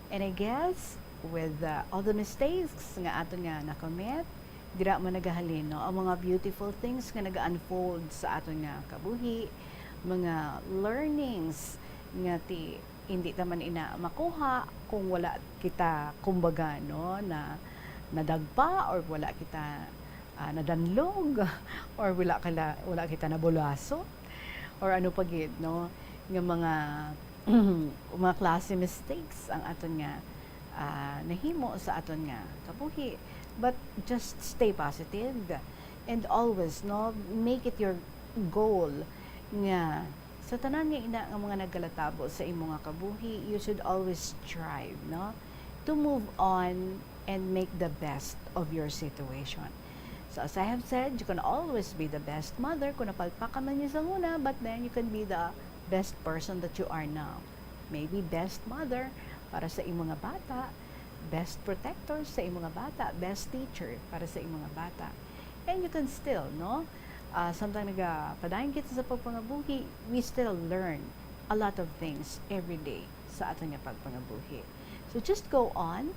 And I guess, with all the mistakes nga ato nga nakomit, dira man nagahalin, no? Ang mga beautiful things nga naga-unfold sa ato nga kabuhi, mga learnings nga hindi taman ina makuha kung wala kita kumbaga, no, na nadagpa or wala kita nadanlog or wala kita nabulaso or ano pa gid, no, nga mga mga klase mistakes ang aton nga nahimo sa aton nga kabuhi. But just stay positive and always, no, make it your goal nga sa tanan nga ina nga mga naggalatabo sa imo nga kabuhi, you should always strive, no, to move on and make the best of your situation. So as I have said, you can always be the best mother kung napalpak ka man niya sa una, but then you can be the best person that you are now. Maybe best mother para sa imo nga bata, best protector sa imo nga bata, best teacher para sa imo nga bata. And you can still, no, sometimes nagapadayon kita sa pagpangabuhi, we still learn a lot of things every day sa ato nga pagpangabuhi. So just go on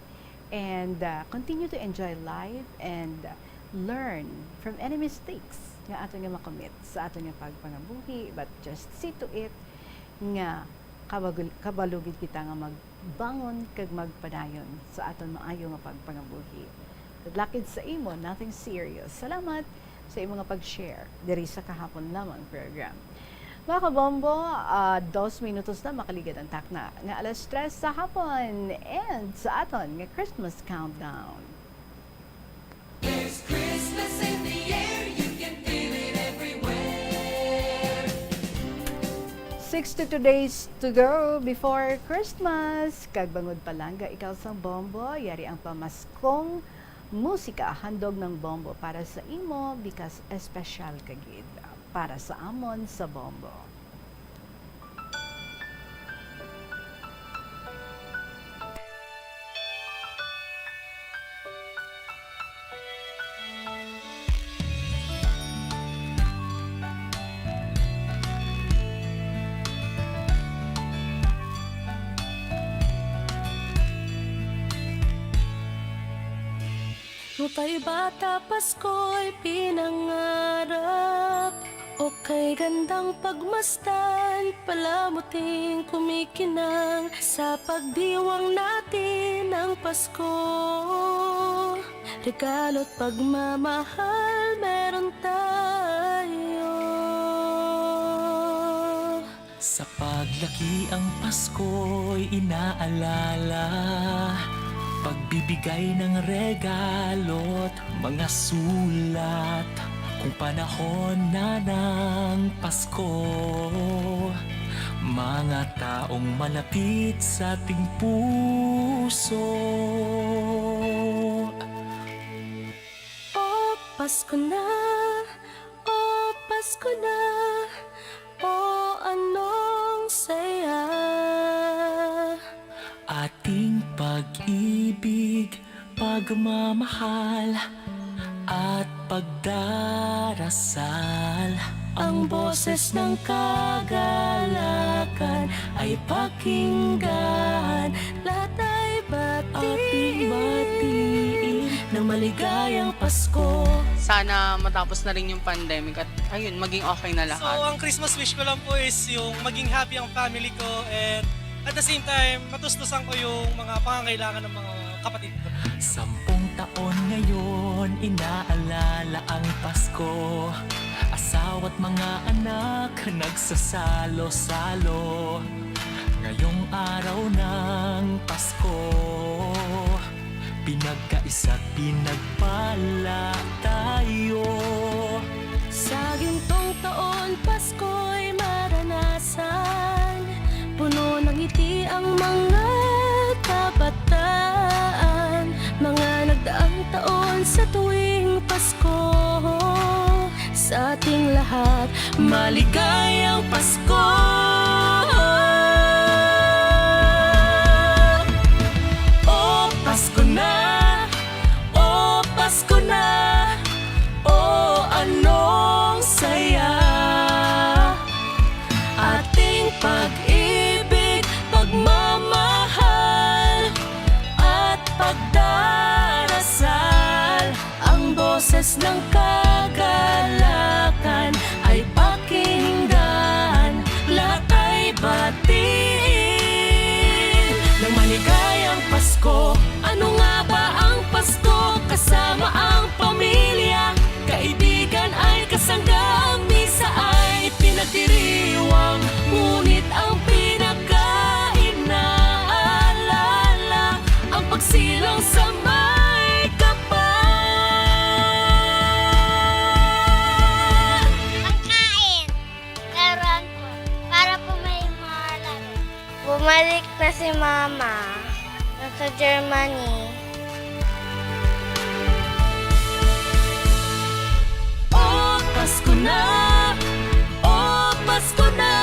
and continue to enjoy life and learn from any mistakes nga ato nga makomit sa ato nga pagpangabuhi, but just see to it nga kabalugid kita nga magbangon kag magpadayon sa aton maayo nga pagpangabuhi. Lakid sa imo, nothing serious. Salamat sa imo nga pag-share diri sa kahapon lamang program. Mga kabombo, 2 minutos na makaligid ang takna nga alas 3 sa hapon and sa aton nga Christmas countdown. There's Christmas in the air, you can feel it everywhere. 62 days to go before Christmas. Kagbangod palangga ikaw sa bombo, yari ang pamaskong musika, handog ng bombo para sa imo because espesyal kagid para sa amon sa bombo. Nupa'y bata Pasko'y pinangarap, o kay gandang pagmasdan, palamuting kumikinang sa pagdiwang natin ng Pasko. Regalo't pagmamahal meron tayo. Sa paglaki ang Pasko'y inaalala, pagbibigay ng regalo't mga sulat. Kung panahon na ng Pasko, mga taong malapit sa ating puso. O Pasko na, o Pasko na, o anong saya. Ating pag-ibig pagmamahal at pagdarasal. Ang boses ng kagalakan ay pakinggan. Lahat ay batiin ng maligayang Pasko. Sana matapos na rin yung pandemic at ayun, maging okay na lahat. So, ang Christmas wish ko lang po is yung maging happy ang family ko and at the same time, matustusan ko yung mga pangangailangan ng mga kapatid ko. 10 taon ngayon, inaalala ang Pasko. Asawa't mga anak, nagsasalo-salo. Ngayong araw ng Pasko, pinagkaisa't pinagpala tayo. Sa gintong taon, Pasko'y maranasan. Puno ng ngiti ang mga kabataan. Mga nagdaang taon sa tuwing Pasko. Sa ating lahat, maligayang Pasko. Oh, Pasko na! Oh, Pasko na! Oh, anong saya! Ating pag-ibig, pagmamahal at pagdarasal. Ang boses ng kagalakan ay pakinggan. Lahat ay batiin ng maligayang Pasko. Ano nga ba ang Pasko? Kasama ang pamilya, kaibigan ay kasangga. Ang misa ay pinagdiriwang, ngunit ang pinaka-inaalala ang pagsilang sa may kapal. Pagkain! Laruan po. Para po may mga laro. Bumalik na si Mama. Nasa Germany. Oh, Pasko na! Oh, Pasko na!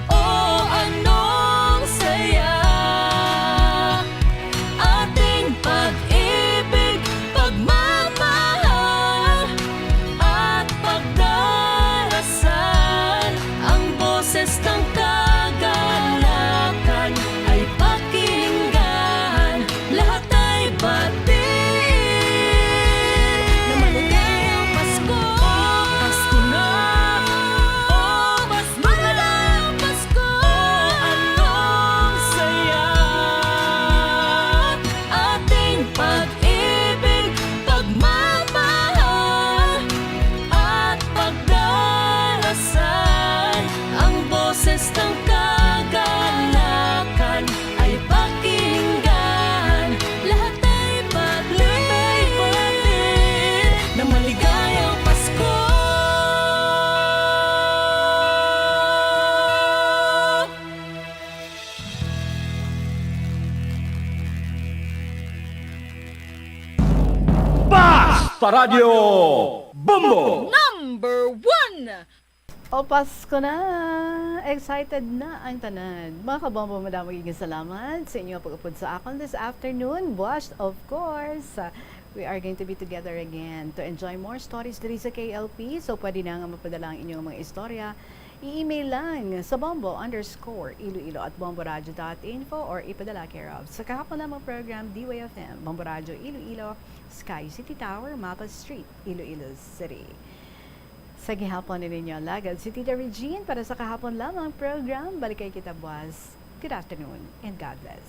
Oh, anong saya! Ating pag-ibig, pagmamahal at pagdarasal. Ang boses ng kagalakan ay pakinggan. Lahat ay batiin na maligayang Pasko. Pasko na! Oh, Pasko na! Pasko! Anong saya! Ating pag-ibig, pagmamahal at pagdarasal. Ang boses ng kagalakan ay pakinggan. Lahat ay batiin na maligayang Pasko. Basta Radio Bumbo! Number 1! O Pasko na! Excited na ang tanan. Mga kabombo, madamang higing salamat sa inyo pag-upod sa akon this afternoon. Washed, of course. We are going to be together again to enjoy more stories diri sa KLP. So, pwede na nga mapadala ang inyong mga istorya. I-email lang sa bombo_iloilo@bomboradio.info or ipadala care of sa kahapon lamang program DYFM, Bombo Radio Iloilo, Sky City Tower, Mapa Street, Iloilo City. Sa gihapon ninyo, lagad si Tita Regine para sa kahapon lamang program. Balik kay kita, boss. Good afternoon and God bless.